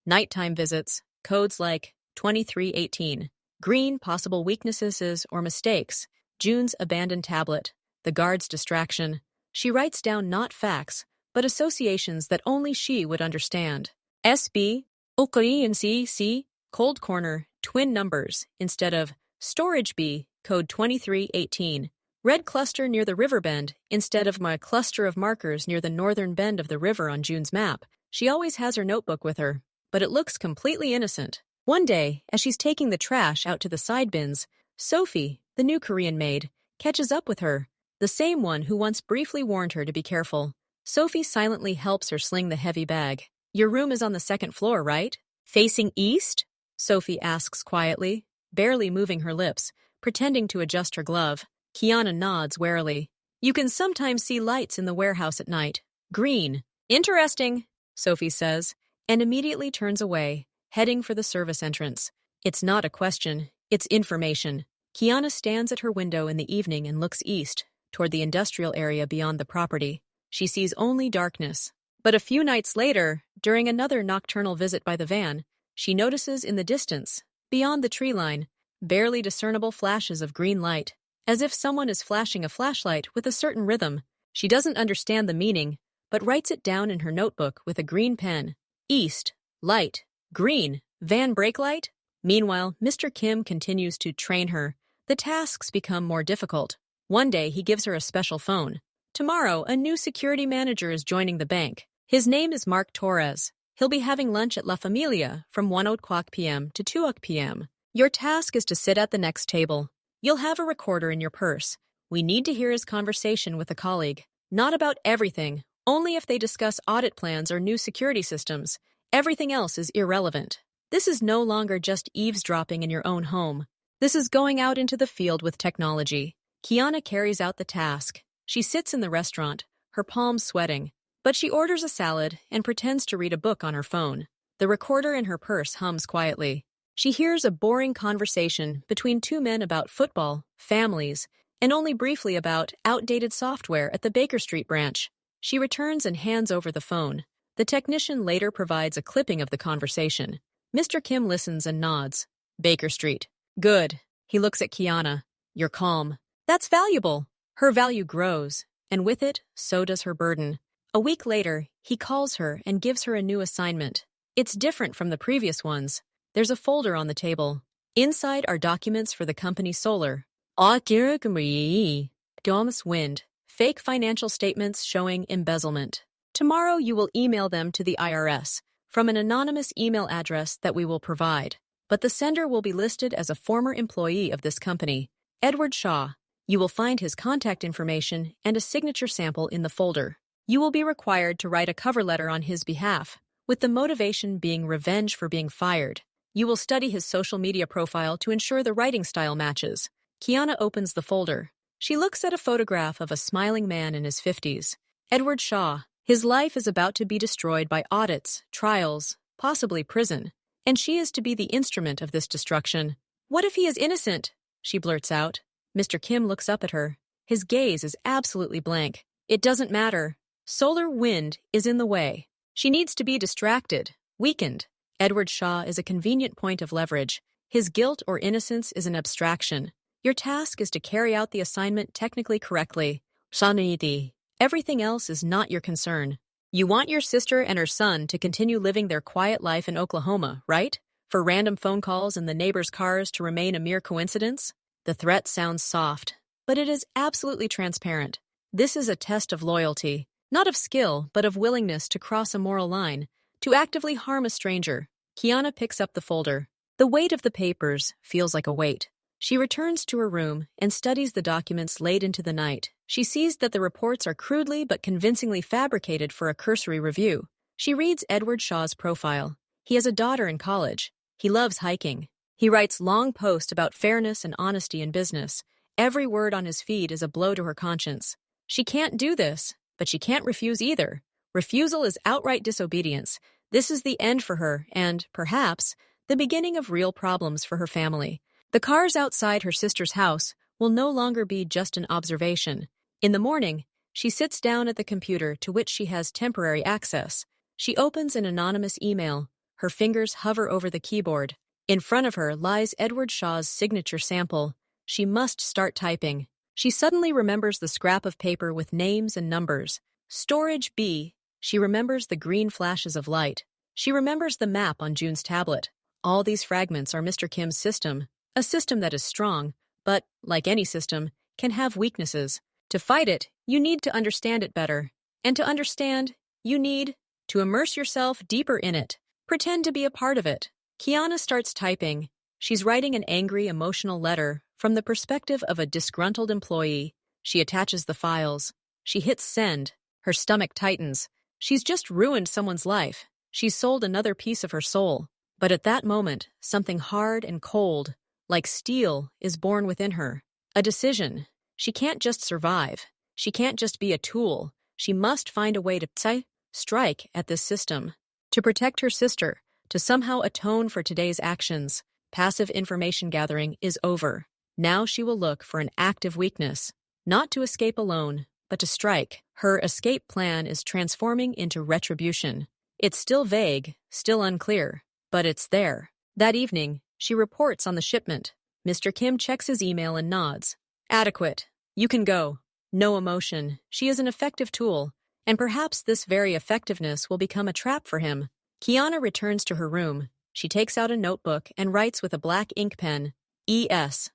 Nighttime visits, codes like 2318. Green, possible weaknesses or mistakes. June's abandoned tablet. The guard's distraction. She writes down not facts, but associations that only she would understand. SB, Okari and CC, cold corner, twin numbers, instead of storage B, code 2318. Red cluster near the river bend, instead of my cluster of markers near the northern bend of the river on June's map. She always has her notebook with her, but it looks completely innocent. One day, as she's taking the trash out to the side bins, Sophie, the new Korean maid, catches up with her, the same one who once briefly warned her to be careful. Sophie silently helps her sling the heavy bag. Your room is on the second floor, right? Facing east? Sophie asks quietly, barely moving her lips, pretending to adjust her glove. Kiana nods warily. You can sometimes see lights in the warehouse at night. Green. Interesting, Sophie says, and immediately turns away, heading for the service entrance. It's not a question, it's information. Kiana stands at her window in the evening and looks east, toward the industrial area beyond the property. She sees only darkness. But a few nights later, during another nocturnal visit by the van, she notices in the distance, beyond the tree line, barely discernible flashes of green light, as if someone is flashing a flashlight with a certain rhythm. She doesn't understand the meaning, but writes it down in her notebook with a green pen. East, light, green, van brake light? Meanwhile, Mr. Kim continues to train her. The tasks become more difficult. One day, he gives her a special phone. Tomorrow, a new security manager is joining the bank. His name is Mark Torres. He'll be having lunch at La Familia from 1:00 p.m. to 2:00 p.m. Your task is to sit at the next table. You'll have a recorder in your purse. We need to hear his conversation with a colleague. Not about everything, only if they discuss audit plans or new security systems. Everything else is irrelevant. This is no longer just eavesdropping in your own home. This is going out into the field with technology. Kiana carries out the task. She sits in the restaurant, her palms sweating, but she orders a salad and pretends to read a book on her phone. The recorder in her purse hums quietly. She hears a boring conversation between two men about football, families, and only briefly about outdated software at the Baker Street branch. She returns and hands over the phone. The technician later provides a clipping of the conversation. Mr. Kim listens and nods. Baker Street. Good. He looks at Kiana. You're calm. That's valuable. Her value grows, and with it, so does her burden. A week later, he calls her and gives her a new assignment. It's different from the previous ones. There's a folder on the table. Inside are documents for the company Solar. Dom's Wind. Fake financial statements showing embezzlement. Tomorrow you will email them to the IRS from an anonymous email address that we will provide. But the sender will be listed as a former employee of this company, Edward Shaw. You will find his contact information and a signature sample in the folder. You will be required to write a cover letter on his behalf, with the motivation being revenge for being fired. You will study his social media profile to ensure the writing style matches. Kiana opens the folder. She looks at a photograph of a smiling man in his 50s. Edward Shaw. His life is about to be destroyed by audits, trials, possibly prison, and she is to be the instrument of this destruction. What if he is innocent? She blurts out. Mr. Kim looks up at her. His gaze is absolutely blank. It doesn't matter. Solar wind is in the way. She needs to be distracted, weakened. Edward Shaw is a convenient point of leverage. His guilt or innocence is an abstraction. Your task is to carry out the assignment technically correctly. Saniti. Everything else is not your concern. You want your sister and her son to continue living their quiet life in Oklahoma, right? For random phone calls in the neighbors' cars to remain a mere coincidence? The threat sounds soft, but it is absolutely transparent. This is a test of loyalty, not of skill, but of willingness to cross a moral line, to actively harm a stranger. Kiana picks up the folder. The weight of the papers feels like a weight. She returns to her room and studies the documents late into the night. She sees that the reports are crudely but convincingly fabricated for a cursory review. She reads Edward Shaw's profile. He has a daughter in college. He loves hiking. He writes long posts about fairness and honesty in business. Every word on his feed is a blow to her conscience. She can't do this, but she can't refuse either. Refusal is outright disobedience. This is the end for her and, perhaps, the beginning of real problems for her family. The cars outside her sister's house will no longer be just an observation. In the morning, She sits down at the computer to which she has temporary access. She opens an anonymous email. Her fingers hover over the keyboard. In front of her lies Edward Shaw's signature sample. She must start typing. She suddenly remembers the scrap of paper with names and numbers. Storage B. She remembers the green flashes of light. She remembers the map on June's tablet. All these fragments are Mr. Kim's system, a system that is strong, but, like any system, can have weaknesses. To fight it, you need to understand it better. And to understand, you need to immerse yourself deeper in it. Pretend to be a part of it. Kiana starts typing. She's writing an angry, emotional letter from the perspective of a disgruntled employee. She attaches the files. She hits send. Her stomach tightens. She's just ruined someone's life. She's sold another piece of her soul. But at that moment, something hard and cold, like steel, is born within her. A decision. She can't just survive. She can't just be a tool. She must find a way to strike at this system. To protect her sister, to somehow atone for today's actions. Passive information gathering is over. Now she will look for an active weakness. Not to escape alone, but to strike. Her escape plan is transforming into retribution. It's still vague, still unclear, but it's there. That evening, she reports on the shipment. Mr. Kim checks his email and nods. Adequate. You can go. No emotion. She is an effective tool, and perhaps this very effectiveness will become a trap for him. Kiana returns to her room. She takes out a notebook and writes with a black ink pen. ES.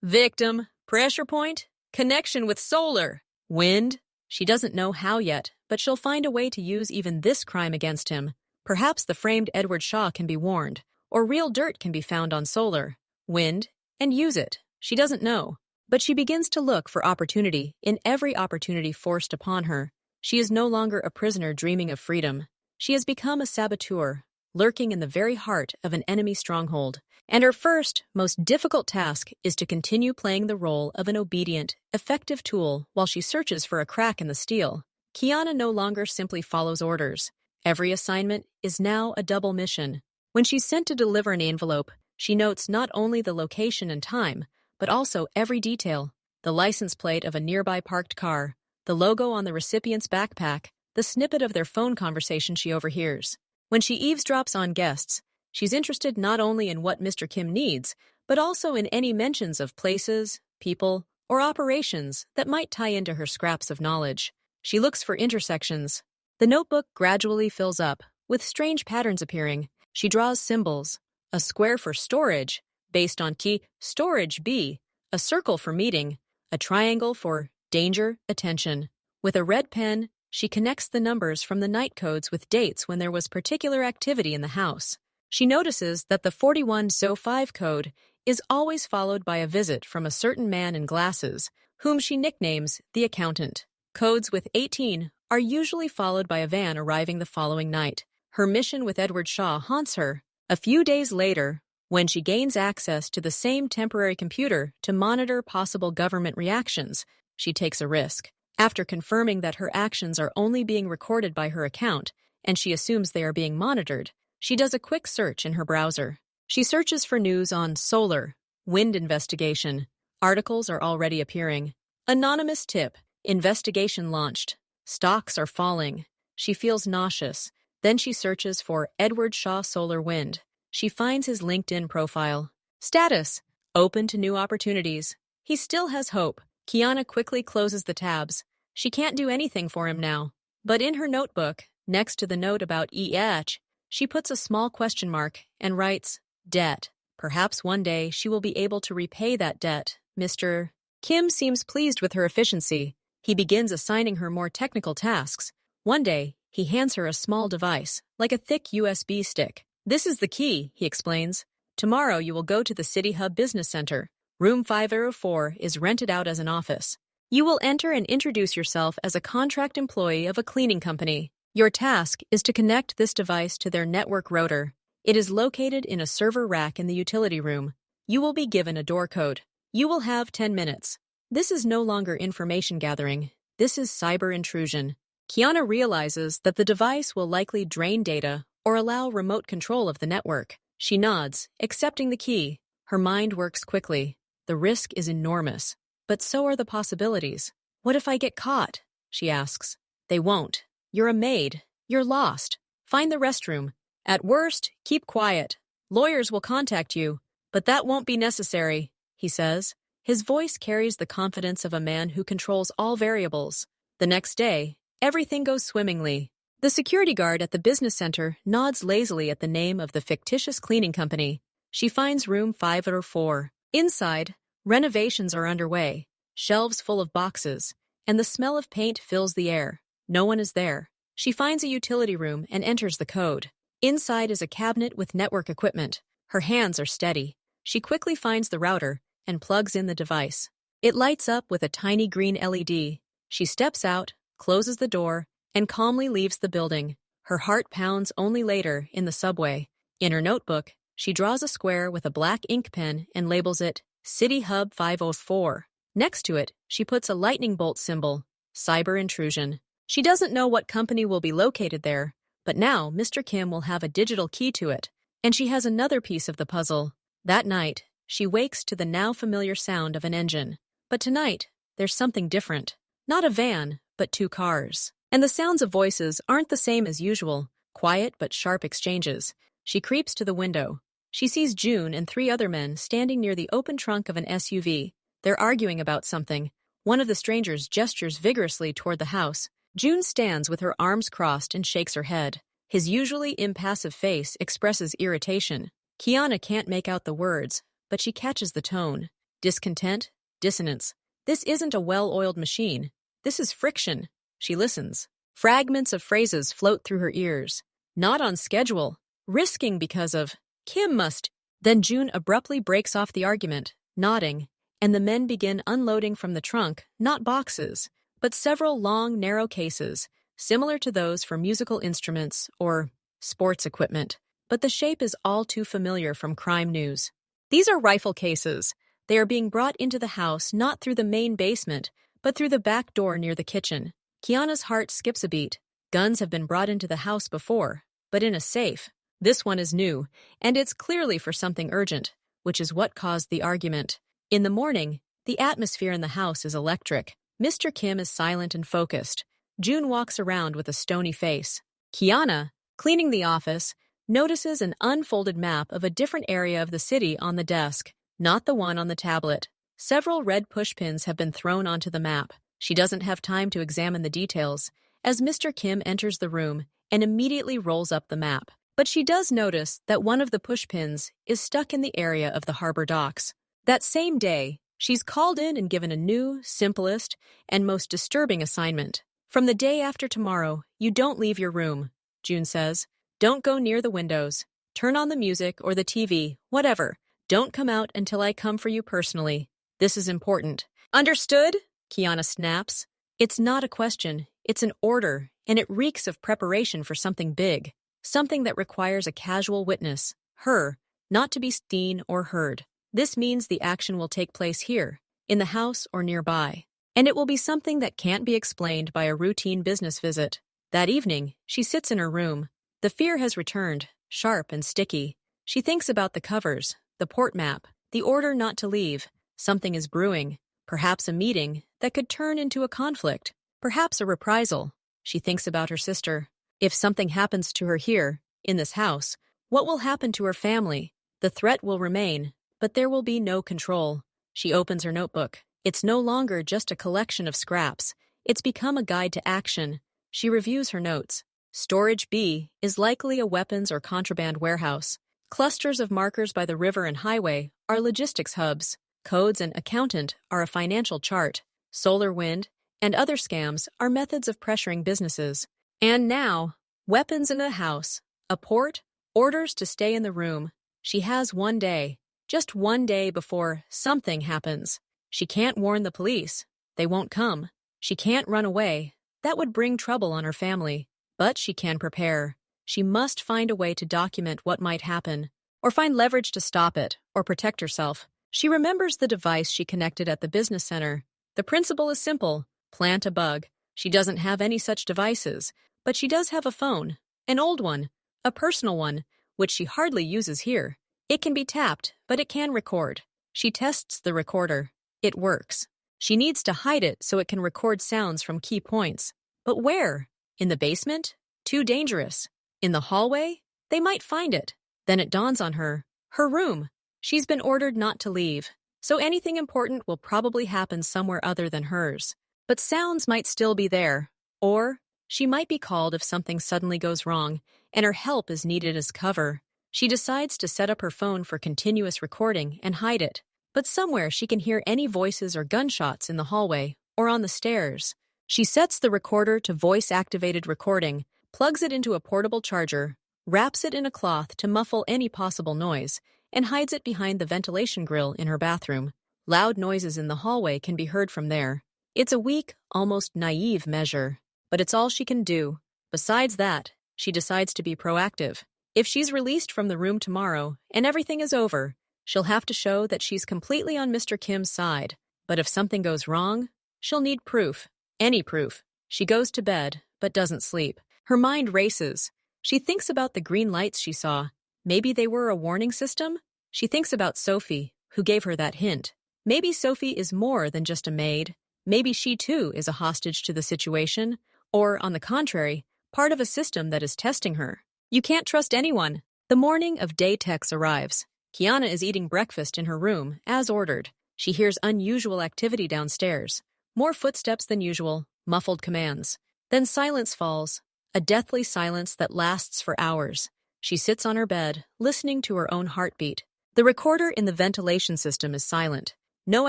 Victim. Pressure point. Connection with solar. Wind. She doesn't know how yet, but she'll find a way to use even this crime against him. Perhaps the framed Edward Shaw can be warned, or real dirt can be found on solar, wind, and use it. She doesn't know. But she begins to look for opportunity in every opportunity forced upon her. She is no longer a prisoner dreaming of freedom. She has become a saboteur, lurking in the very heart of an enemy stronghold. And her first, most difficult task is to continue playing the role of an obedient, effective tool while she searches for a crack in the steel. Kiana no longer simply follows orders. Every assignment is now a double mission. When she's sent to deliver an envelope, she notes not only the location and time, but also every detail: the license plate of a nearby parked car, the logo on the recipient's backpack, the snippet of their phone conversation she overhears. When she eavesdrops on guests, she's interested not only in what Mr. Kim needs, but also in any mentions of places, people, or operations that might tie into her scraps of knowledge. She looks for intersections. The notebook gradually fills up, with strange patterns appearing. She draws symbols: a square for storage, based on key storage B, a circle for meeting, a triangle for danger, attention. With a red pen, she connects the numbers from the night codes with dates when there was particular activity in the house. She notices that the 4105 code is always followed by a visit from a certain man in glasses, whom she nicknames the accountant. Codes with 18 are usually followed by a van arriving the following night. Her mission with Edward Shaw haunts her. A few days later, when she gains access to the same temporary computer to monitor possible government reactions, she takes a risk. After confirming that her actions are only being recorded by her account, and she assumes they are being monitored, she does a quick search in her browser. She searches for news on solar, wind investigation. Articles are already appearing. Anonymous tip: investigation launched. Stocks are falling. She feels nauseous. Then she searches for Edward Shaw Solar Wind. She finds his LinkedIn profile. Status: open to new opportunities. He still has hope. Kiana quickly closes the tabs. She can't do anything for him now. But in her notebook, next to the note about EH, she puts a small question mark and writes, debt. Perhaps one day she will be able to repay that debt. Mr. Kim seems pleased with her efficiency. He begins assigning her more technical tasks. One day, he hands her a small device, like a thick USB stick. This is the key, he explains. Tomorrow you will go to the City Hub Business Center. Room 504 is rented out as an office. You will enter and introduce yourself as a contract employee of a cleaning company. Your task is to connect this device to their network router. It is located in a server rack in the utility room. You will be given a door code. You will have 10 minutes. This is no longer information gathering. This is cyber intrusion. Kiana realizes that the device will likely drain data or allow remote control of the network. She nods, accepting the key. Her mind works quickly. The risk is enormous, but so are the possibilities. What if I get caught? she asks. They won't. You're a maid. You're lost. Find the restroom. At worst, keep quiet. Lawyers will contact you. But that won't be necessary, he says. His voice carries the confidence of a man who controls all variables. The next day, everything goes swimmingly. The security guard at the business center nods lazily at the name of the fictitious cleaning company. She finds room 504. Inside, renovations are underway, shelves full of boxes, and the smell of paint fills the air. No one is there. She finds a utility room and enters the code. Inside is a cabinet with network equipment. Her hands are steady. She quickly finds the router and plugs in the device. It lights up with a tiny green LED. She steps out, closes the door, and calmly leaves the building. Her heart pounds only later in the subway. In her notebook, she draws a square with a black ink pen and labels it City Hub 504. Next to it, she puts a lightning bolt symbol, cyber intrusion. She doesn't know what company will be located there, but now Mr. Kim will have a digital key to it, and she has another piece of the puzzle. That night, she wakes to the now familiar sound of an engine. But tonight, there's something different. Not a van, but two cars. And the sounds of voices aren't the same as usual, quiet but sharp exchanges. She creeps to the window. She sees June and three other men standing near the open trunk of an SUV. They're arguing about something. One of the strangers gestures vigorously toward the house. June stands with her arms crossed and shakes her head. His usually impassive face expresses irritation. Kiana can't make out the words, but she catches the tone. Discontent, dissonance. This isn't a well-oiled machine. This is friction. She listens. Fragments of phrases float through her ears. Not on schedule. Risking because of. Kim must. Then June abruptly breaks off the argument, nodding, and the men begin unloading from the trunk, not boxes, but several long, narrow cases, similar to those for musical instruments or sports equipment. But the shape is all too familiar from crime news. These are rifle cases. They are being brought into the house not through the main basement, but through the back door near the kitchen. Kiana's heart skips a beat. Guns have been brought into the house before, but in a safe. This one is new, and it's clearly for something urgent, which is what caused the argument. In the morning, the atmosphere in the house is electric. Mr. Kim is silent and focused. June walks around with a stony face. Kiana, cleaning the office, notices an unfolded map of a different area of the city on the desk, not the one on the tablet. Several red pushpins have been thrown onto the map. She doesn't have time to examine the details, as Mr. Kim enters the room and immediately rolls up the map. But she does notice that one of the pushpins is stuck in the area of the harbor docks. That same day, she's called in and given a new, simplest, and most disturbing assignment. From the day after tomorrow, you don't leave your room, June says. Don't go near the windows. Turn on the music or the TV, whatever. Don't come out until I come for you personally. This is important. Understood? Kiana snaps. It's not a question. It's an order, and it reeks of preparation for something big. Something that requires a casual witness, her, not to be seen or heard. This means the action will take place here, in the house or nearby. And it will be something that can't be explained by a routine business visit. That evening, she sits in her room. The fear has returned, sharp and sticky. She thinks about the covers, the port map, the order not to leave. Something is brewing, perhaps a meeting that could turn into a conflict, perhaps a reprisal. She thinks about her sister. If something happens to her here, in this house, what will happen to her family? The threat will remain, but there will be no control. She opens her notebook. It's no longer just a collection of scraps. It's become a guide to action. She reviews her notes. Storage B is likely a weapons or contraband warehouse. Clusters of markers by the river and highway are logistics hubs. Codes and accountant are a financial chart. Solar wind and other scams are methods of pressuring businesses. And now, weapons in a house, a port, orders to stay in the room. She has one day, just one day before something happens. She can't warn the police. They won't come. She can't run away. That would bring trouble on her family. But she can prepare. She must find a way to document what might happen, or find leverage to stop it, or protect herself. She remembers the device she connected at the business center. The principle is simple. Plant a bug. She doesn't have any such devices, but she does have a phone, an old one, a personal one, which she hardly uses here. It can be tapped, but it can record. She tests the recorder. It works. She needs to hide it so it can record sounds from key points. But where? In the basement? Too dangerous. In the hallway? They might find it. Then it dawns on her. Her room. She's been ordered not to leave, so anything important will probably happen somewhere other than hers. But sounds might still be there. Or she might be called if something suddenly goes wrong, and her help is needed as cover. She decides to set up her phone for continuous recording and hide it. But somewhere she can hear any voices or gunshots in the hallway or on the stairs. She sets the recorder to voice-activated recording, plugs it into a portable charger, wraps it in a cloth to muffle any possible noise, and hides it behind the ventilation grill in her bathroom. Loud noises in the hallway can be heard from there. It's a weak, almost naive measure, but it's all she can do. Besides that, she decides to be proactive. If she's released from the room tomorrow and everything is over, she'll have to show that she's completely on Mr. Kim's side. But if something goes wrong, she'll need proof. Any proof. She goes to bed, but doesn't sleep. Her mind races. She thinks about the green lights she saw. Maybe they were a warning system? She thinks about Sophie, who gave her that hint. Maybe Sophie is more than just a maid. Maybe she too is a hostage to the situation. Or, on the contrary, part of a system that is testing her. You can't trust anyone. The morning of day Tex arrives. Kiana is eating breakfast in her room, as ordered. She hears unusual activity downstairs. More footsteps than usual, muffled commands. Then silence falls, a deathly silence that lasts for hours. She sits on her bed, listening to her own heartbeat. The recorder in the ventilation system is silent. No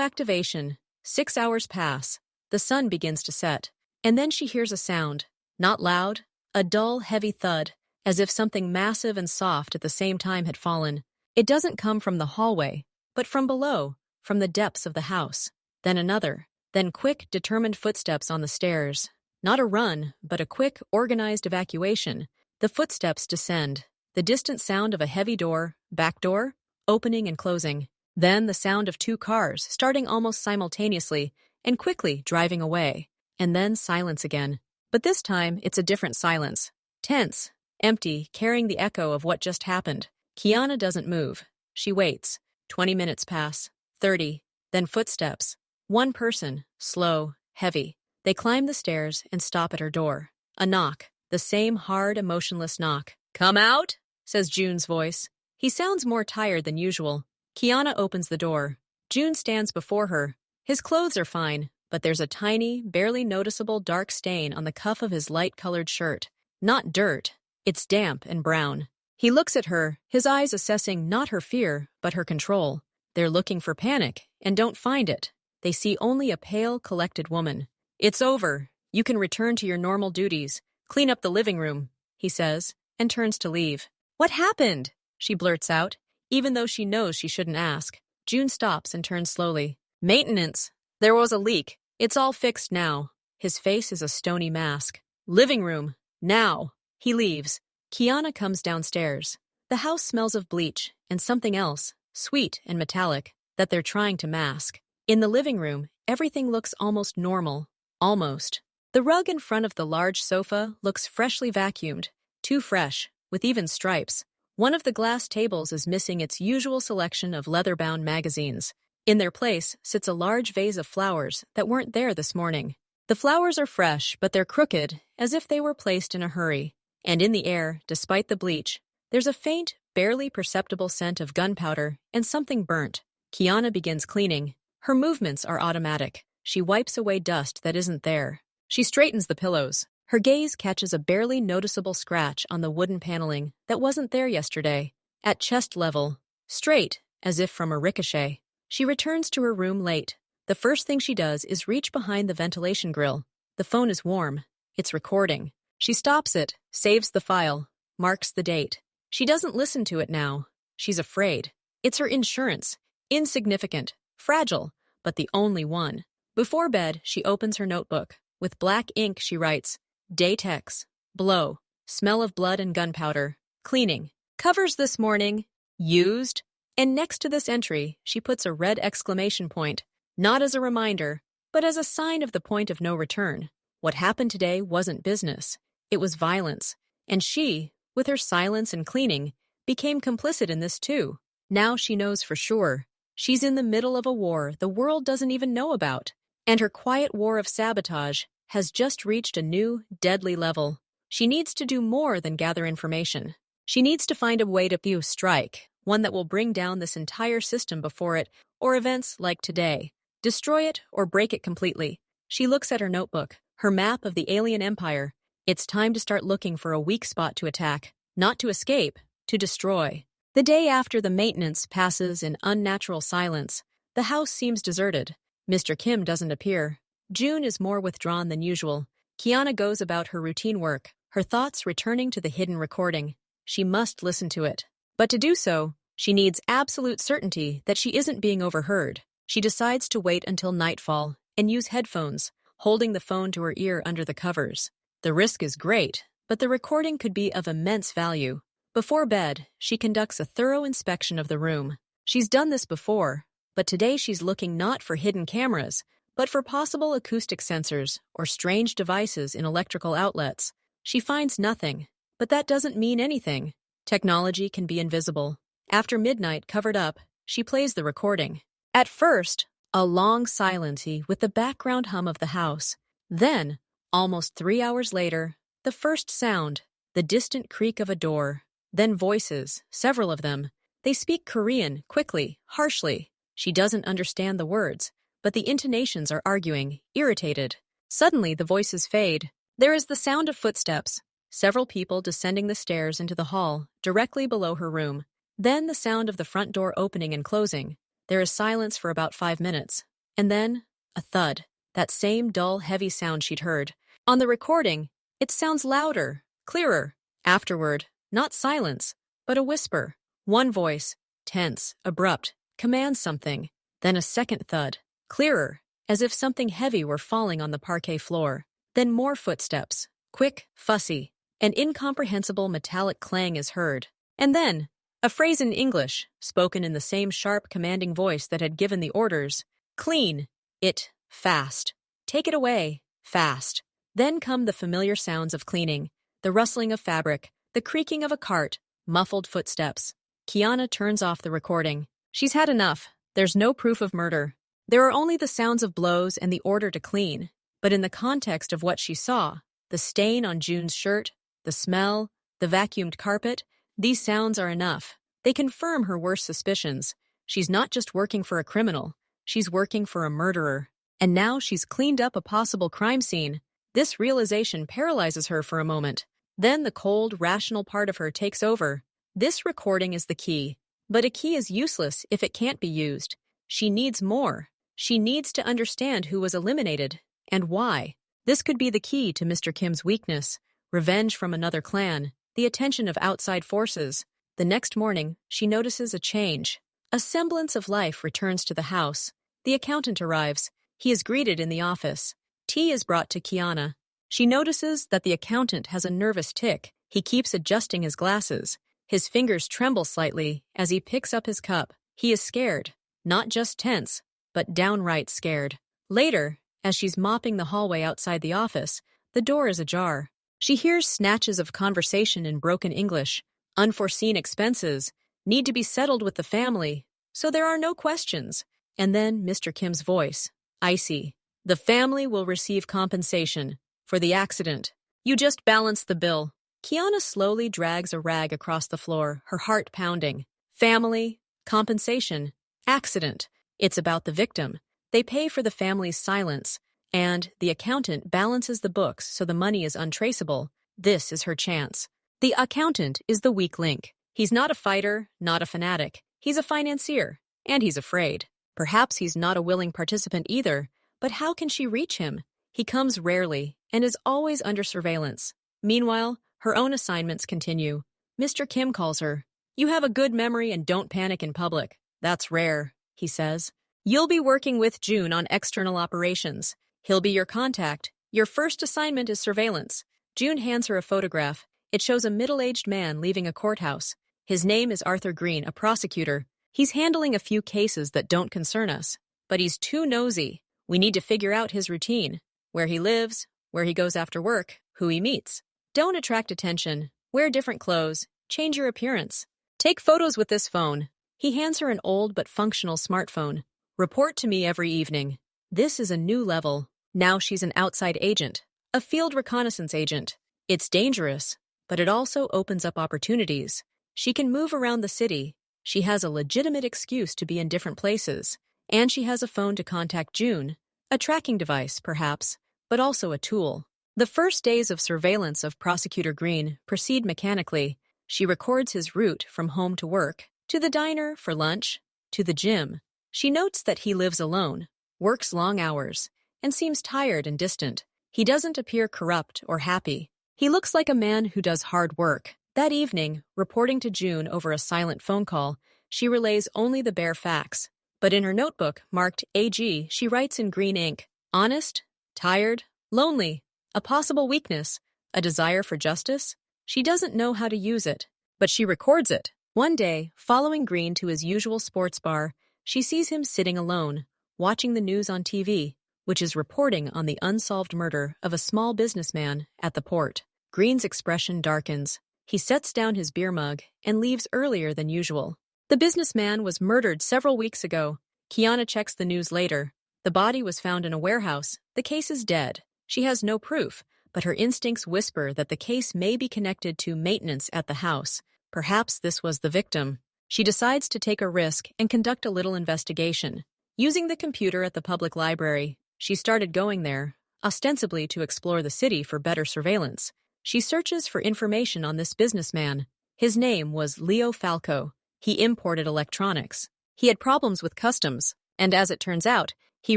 activation. 6 hours pass. The sun begins to set. And then she hears a sound. Not loud, a dull, heavy thud, as if something massive and soft at the same time had fallen. It doesn't come from the hallway, but from below, from the depths of the house. Then another. Then quick, determined footsteps on the stairs. Not a run, but a quick, organized evacuation. The footsteps descend. The distant sound of a heavy door, back door, opening and closing. Then the sound of 2 cars starting almost simultaneously and quickly driving away. And then silence again. But this time, it's a different silence. Tense, empty, carrying the echo of what just happened. Kiana doesn't move. She waits. 20 minutes pass. 30. Then footsteps. One person, slow, heavy. They climb the stairs and stop at her door. A knock. The same hard, emotionless knock. "Come out," says June's voice. He sounds more tired than usual. Kiana opens the door. June stands before her. His clothes are fine, but there's a tiny, barely noticeable dark stain on the cuff of his light-colored shirt. Not dirt. It's damp and brown. He looks at her, his eyes assessing not her fear, but her control. They're looking for panic, and don't find it. They see only a pale, collected woman. "It's over. You can return to your normal duties. Clean up the living room," he says, and turns to leave. "What happened?" she blurts out, even though she knows she shouldn't ask. June stops and turns slowly. "Maintenance. There was a leak. It's all fixed now." His face is a stony mask. "Living room. Now." He leaves. Kiana comes downstairs. The house smells of bleach and something else, sweet and metallic, that they're trying to mask. In the living room, everything looks almost normal. Almost. The rug in front of the large sofa looks freshly vacuumed, too fresh, with even stripes. One of the glass tables is missing its usual selection of leather-bound magazines. In their place sits a large vase of flowers that weren't there this morning. The flowers are fresh, but they're crooked, as if they were placed in a hurry. And in the air, despite the bleach, there's a faint, barely perceptible scent of gunpowder and something burnt. Kiana begins cleaning. Her movements are automatic. She wipes away dust that isn't there. She straightens the pillows. Her gaze catches a barely noticeable scratch on the wooden paneling that wasn't there yesterday. At chest level. Straight, as if from a ricochet. She returns to her room late. The first thing she does is reach behind the ventilation grill. The phone is warm. It's recording. She stops it, saves the file, marks the date. She doesn't listen to it now. She's afraid. It's her insurance. Insignificant, fragile, but the only one. Before bed, she opens her notebook. With black ink, she writes, "Day-Tex. Blow. Smell of blood and gunpowder. Cleaning. Covers this morning. Used." And next to this entry, she puts a red exclamation point. Not as a reminder, but as a sign of the point of no return. What happened today wasn't business. It was violence. And she, with her silence and cleaning, became complicit in this too. Now she knows for sure. She's in the middle of a war the world doesn't even know about. And her quiet war of sabotage has just reached a new, deadly level. She needs to do more than gather information. She needs to find a way to strike, one that will bring down this entire system before it, or events like today. Destroy it or break it completely. She looks at her notebook, her map of the alien empire. It's time to start looking for a weak spot to attack, not to escape, to destroy. The day after the maintenance passes in unnatural silence, the house seems deserted. Mr. Kim doesn't appear. June is more withdrawn than usual. Kiana goes about her routine work, her thoughts returning to the hidden recording. She must listen to it. But to do so, she needs absolute certainty that she isn't being overheard. She decides to wait until nightfall and use headphones, holding the phone to her ear under the covers. The risk is great, but the recording could be of immense value. Before bed, she conducts a thorough inspection of the room. She's done this before, but today she's looking not for hidden cameras, but for possible acoustic sensors or strange devices in electrical outlets. She finds nothing, but that doesn't mean anything. Technology can be invisible. After midnight covered up, she plays the recording. At first, a long silence with the background hum of the house. Then, almost 3 hours later, the first sound, the distant creak of a door. Then voices, several of them. They speak Korean, quickly, harshly. She doesn't understand the words, but the intonations are arguing, irritated. Suddenly, the voices fade. There is the sound of footsteps, several people descending the stairs into the hall, directly below her room. Then the sound of the front door opening and closing. There is silence for about 5 minutes. And then, a thud. That same dull, heavy sound she'd heard. On the recording, it sounds louder, clearer. Afterward, not silence, but a whisper. One voice, tense, abrupt, commands something. Then a second thud, clearer, as if something heavy were falling on the parquet floor. Then more footsteps, quick, fussy. An incomprehensible metallic clang is heard. And then, a phrase in English, spoken in the same sharp, commanding voice that had given the orders. Clean it, fast. Take it away, fast. Then come the familiar sounds of cleaning, the rustling of fabric, the creaking of a cart, muffled footsteps. Kiana turns off the recording. She's had enough. There's no proof of murder. There are only the sounds of blows and the order to clean. But in the context of what she saw, the stain on June's shirt, the smell, the vacuumed carpet, these sounds are enough. They confirm her worst suspicions. She's not just working for a criminal. She's working for a murderer. And now she's cleaned up a possible crime scene. This realization paralyzes her for a moment. Then the cold, rational part of her takes over. This recording is the key. But a key is useless if it can't be used. She needs more. She needs to understand who was eliminated and why. This could be the key to Mr. Kim's weakness, revenge from another clan, the attention of outside forces. The next morning, she notices a change. A semblance of life returns to the house. The accountant arrives. He is greeted in the office. Tea is brought to Kiana. She notices that the accountant has a nervous tic. He keeps adjusting his glasses. His fingers tremble slightly as he picks up his cup. He is scared, not just tense, but downright scared. Later, as she's mopping the hallway outside the office, the door is ajar. She hears snatches of conversation in broken English. Unforeseen expenses need to be settled with the family, so there are no questions. And then Mr. Kim's voice, icy. The family will receive compensation for the accident. You just balance the bill. Kiana slowly drags a rag across the floor, her heart pounding. Family, compensation, accident. It's about the victim. They pay for the family's silence, and the accountant balances the books so the money is untraceable. This is her chance. The accountant is the weak link. He's not a fighter, not a fanatic. He's a financier, and he's afraid. Perhaps he's not a willing participant either, but how can she reach him? He comes rarely and is always under surveillance. Meanwhile, her own assignments continue. Mr. Kim calls her. You have a good memory and don't panic in public. That's rare, he says. You'll be working with June on external operations. He'll be your contact. Your first assignment is surveillance. June hands her a photograph. It shows a middle-aged man leaving a courthouse. His name is Arthur Green, a prosecutor. He's handling a few cases that don't concern us. But he's too nosy. We need to figure out his routine. Where he lives, where he goes after work, who he meets. Don't attract attention. Wear different clothes. Change your appearance. Take photos with this phone. He hands her an old but functional smartphone. Report to me every evening. This is a new level. Now she's an outside agent, a field reconnaissance agent. It's dangerous, but it also opens up opportunities. She can move around the city. She has a legitimate excuse to be in different places. And she has a phone to contact June. A tracking device, perhaps, but also a tool. The first days of surveillance of Prosecutor Green proceed mechanically. She records his route from home to work, to the diner for lunch, to the gym. She notes that he lives alone, works long hours, and seems tired and distant. He doesn't appear corrupt or happy. He looks like a man who does hard work. That evening, reporting to June over a silent phone call, she relays only the bare facts. But in her notebook, marked AG, she writes in green ink, honest, tired, lonely, a possible weakness, a desire for justice. She doesn't know how to use it, but she records it. One day, following Green to his usual sports bar, she sees him sitting alone, watching the news on TV, which is reporting on the unsolved murder of a small businessman at the port. Green's expression darkens. He sets down his beer mug and leaves earlier than usual. The businessman was murdered several weeks ago. Kiana checks the news later. The body was found in a warehouse. The case is dead. She has no proof, but her instincts whisper that the case may be connected to maintenance at the house. Perhaps this was the victim. She decides to take a risk and conduct a little investigation. Using the computer at the public library, she started going there, ostensibly to explore the city for better surveillance. She searches for information on this businessman. His name was Leo Falco. He imported electronics. He had problems with customs, and as it turns out, he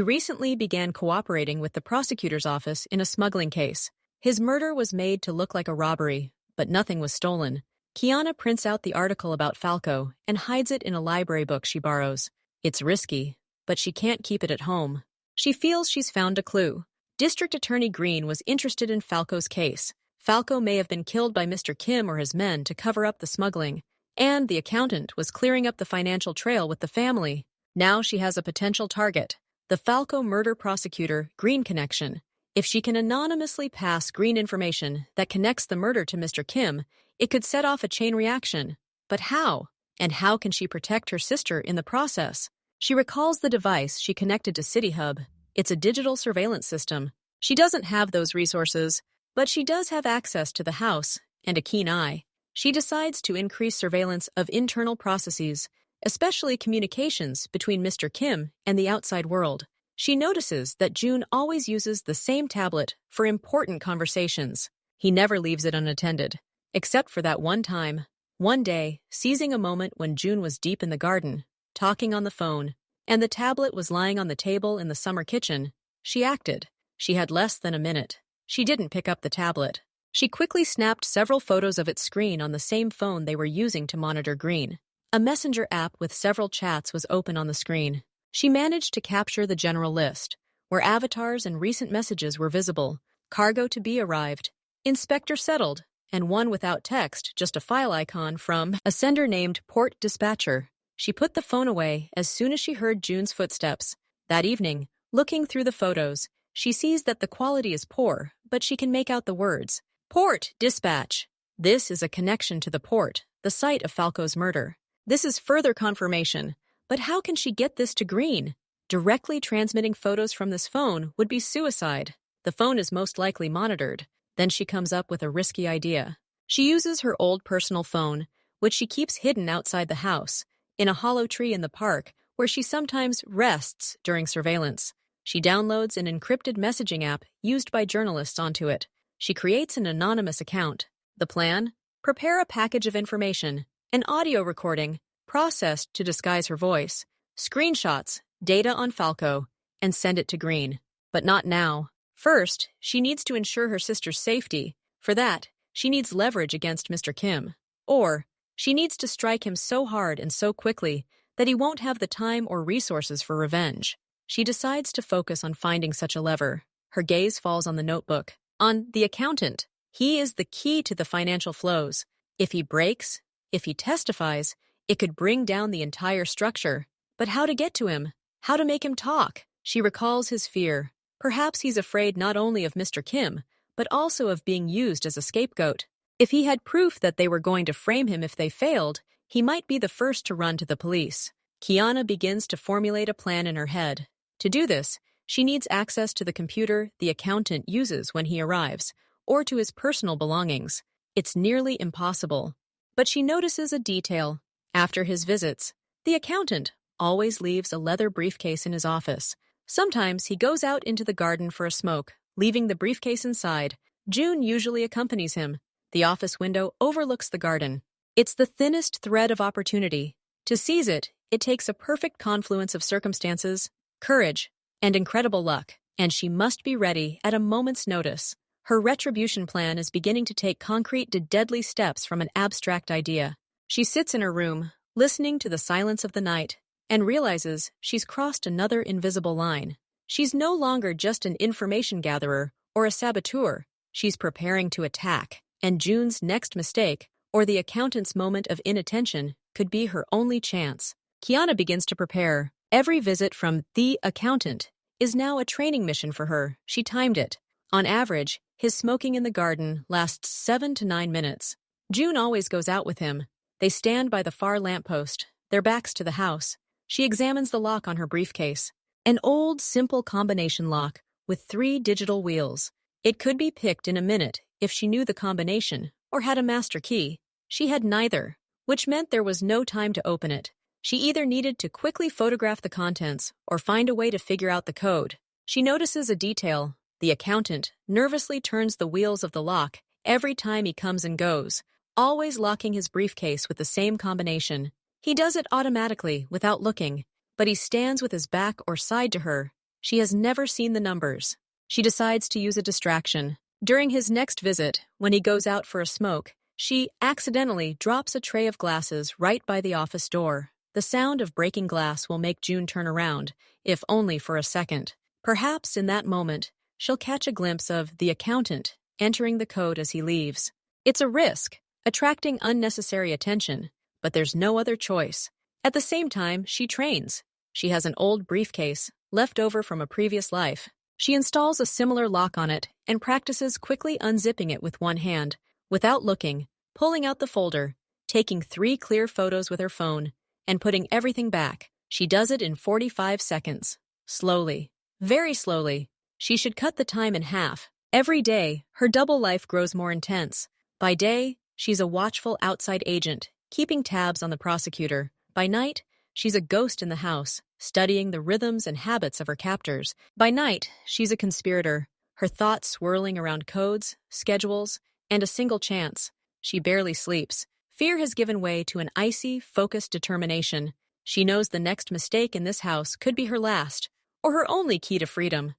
recently began cooperating with the prosecutor's office in a smuggling case. His murder was made to look like a robbery, but nothing was stolen. Kiana prints out the article about Falco and hides it in a library book she borrows. It's risky, but she can't keep it at home. She feels she's found a clue. District Attorney Green was interested in Falco's case. Falco may have been killed by Mr. Kim or his men to cover up the smuggling, and the accountant was clearing up the financial trail with the family. Now she has a potential target, the Falco murder prosecutor Green connection. If she can anonymously pass Green information that connects the murder to Mr. Kim, it could set off a chain reaction. But how? And how can she protect her sister in the process? She recalls the device she connected to City Hub. It's a digital surveillance system. She doesn't have those resources, but she does have access to the house and a keen eye. She decides to increase surveillance of internal processes, especially communications between Mr. Kim and the outside world. She notices that June always uses the same tablet for important conversations. He never leaves it unattended, except for that one time. One day, seizing a moment when June was deep in the garden, talking on the phone, and the tablet was lying on the table in the summer kitchen, she acted. She had less than a minute. She didn't pick up the tablet. She quickly snapped several photos of its screen on the same phone they were using to monitor Green. A messenger app with several chats was open on the screen. She managed to capture the general list, where avatars and recent messages were visible. Cargo to be arrived, inspector settled, and one without text, just a file icon from a sender named Port Dispatcher. She put the phone away as soon as she heard June's footsteps. That evening, looking through the photos, she sees that the quality is poor, but she can make out the words. Port Dispatch. This is a connection to the port, the site of Falco's murder. This is further confirmation. But how can she get this to Green? Directly transmitting photos from this phone would be suicide. The phone is most likely monitored. Then she comes up with a risky idea. She uses her old personal phone, which she keeps hidden outside the house, in a hollow tree in the park, where she sometimes rests during surveillance. She downloads an encrypted messaging app used by journalists onto it. She creates an anonymous account. The plan? Prepare a package of information, an audio recording, processed to disguise her voice, screenshots, data on Falco, and send it to Green. But not now. First, she needs to ensure her sister's safety. For that, she needs leverage against Mr. Kim. Or, she needs to strike him so hard and so quickly that he won't have the time or resources for revenge. She decides to focus on finding such a lever. Her gaze falls on the notebook. On the accountant. He is the key to the financial flows. If he breaks, if he testifies, it could bring down the entire structure. But how to get to him? How to make him talk? She recalls his fear. Perhaps he's afraid not only of Mr. Kim, but also of being used as a scapegoat. If he had proof that they were going to frame him if they failed, he might be the first to run to the police. Kiana begins to formulate a plan in her head. To do this, She needs access to the computer the accountant uses when he arrives, or to his personal belongings. It's nearly impossible. But she notices a detail. After his visits, the accountant always leaves a leather briefcase in his office. Sometimes he goes out into the garden for a smoke, leaving the briefcase inside. June usually accompanies him. The office window overlooks the garden. It's the thinnest thread of opportunity. To seize it, it takes a perfect confluence of circumstances, courage, and incredible luck, and she must be ready at a moment's notice. Her retribution plan is beginning to take concrete to deadly steps from an abstract idea. She sits in her room, listening to the silence of the night, and realizes she's crossed another invisible line. She's no longer just an information gatherer or a saboteur. She's preparing to attack, and June's next mistake, or the accountant's moment of inattention, could be her only chance. Kiana begins to prepare. Every visit from the accountant is now a training mission for her. She timed it. On average, his smoking in the garden lasts 7 to 9 minutes. June always goes out with him. They stand by the far lamppost, their backs to the house. She examines the lock on her briefcase. An old, simple combination lock with 3 digital wheels. It could be picked in a minute if she knew the combination or had a master key. She had neither, which meant there was no time to open it. She either needed to quickly photograph the contents or find a way to figure out the code. She notices a detail. The accountant nervously turns the wheels of the lock every time he comes and goes, always locking his briefcase with the same combination. He does it automatically, without looking, but he stands with his back or side to her. She has never seen the numbers. She decides to use a distraction. During his next visit, when he goes out for a smoke, she accidentally drops a tray of glasses right by the office door. The sound of breaking glass will make June turn around, if only for a second. Perhaps in that moment, she'll catch a glimpse of the accountant entering the code as he leaves. It's a risk, attracting unnecessary attention, but there's no other choice. At the same time, she trains. She has an old briefcase, left over from a previous life. She installs a similar lock on it and practices quickly unzipping it with one hand, without looking, pulling out the folder, taking 3 clear photos with her phone, and putting everything back. She does it in 45 seconds. Slowly. Very slowly. She should cut the time in half. Every day, her double life grows more intense. By day, she's a watchful outside agent, keeping tabs on the prosecutor. By night, she's a ghost in the house, studying the rhythms and habits of her captors. By night, she's a conspirator, her thoughts swirling around codes, schedules, and a single chance. She barely sleeps. Fear has given way to an icy, focused determination. She knows the next mistake in this house could be her last, or her only key to freedom.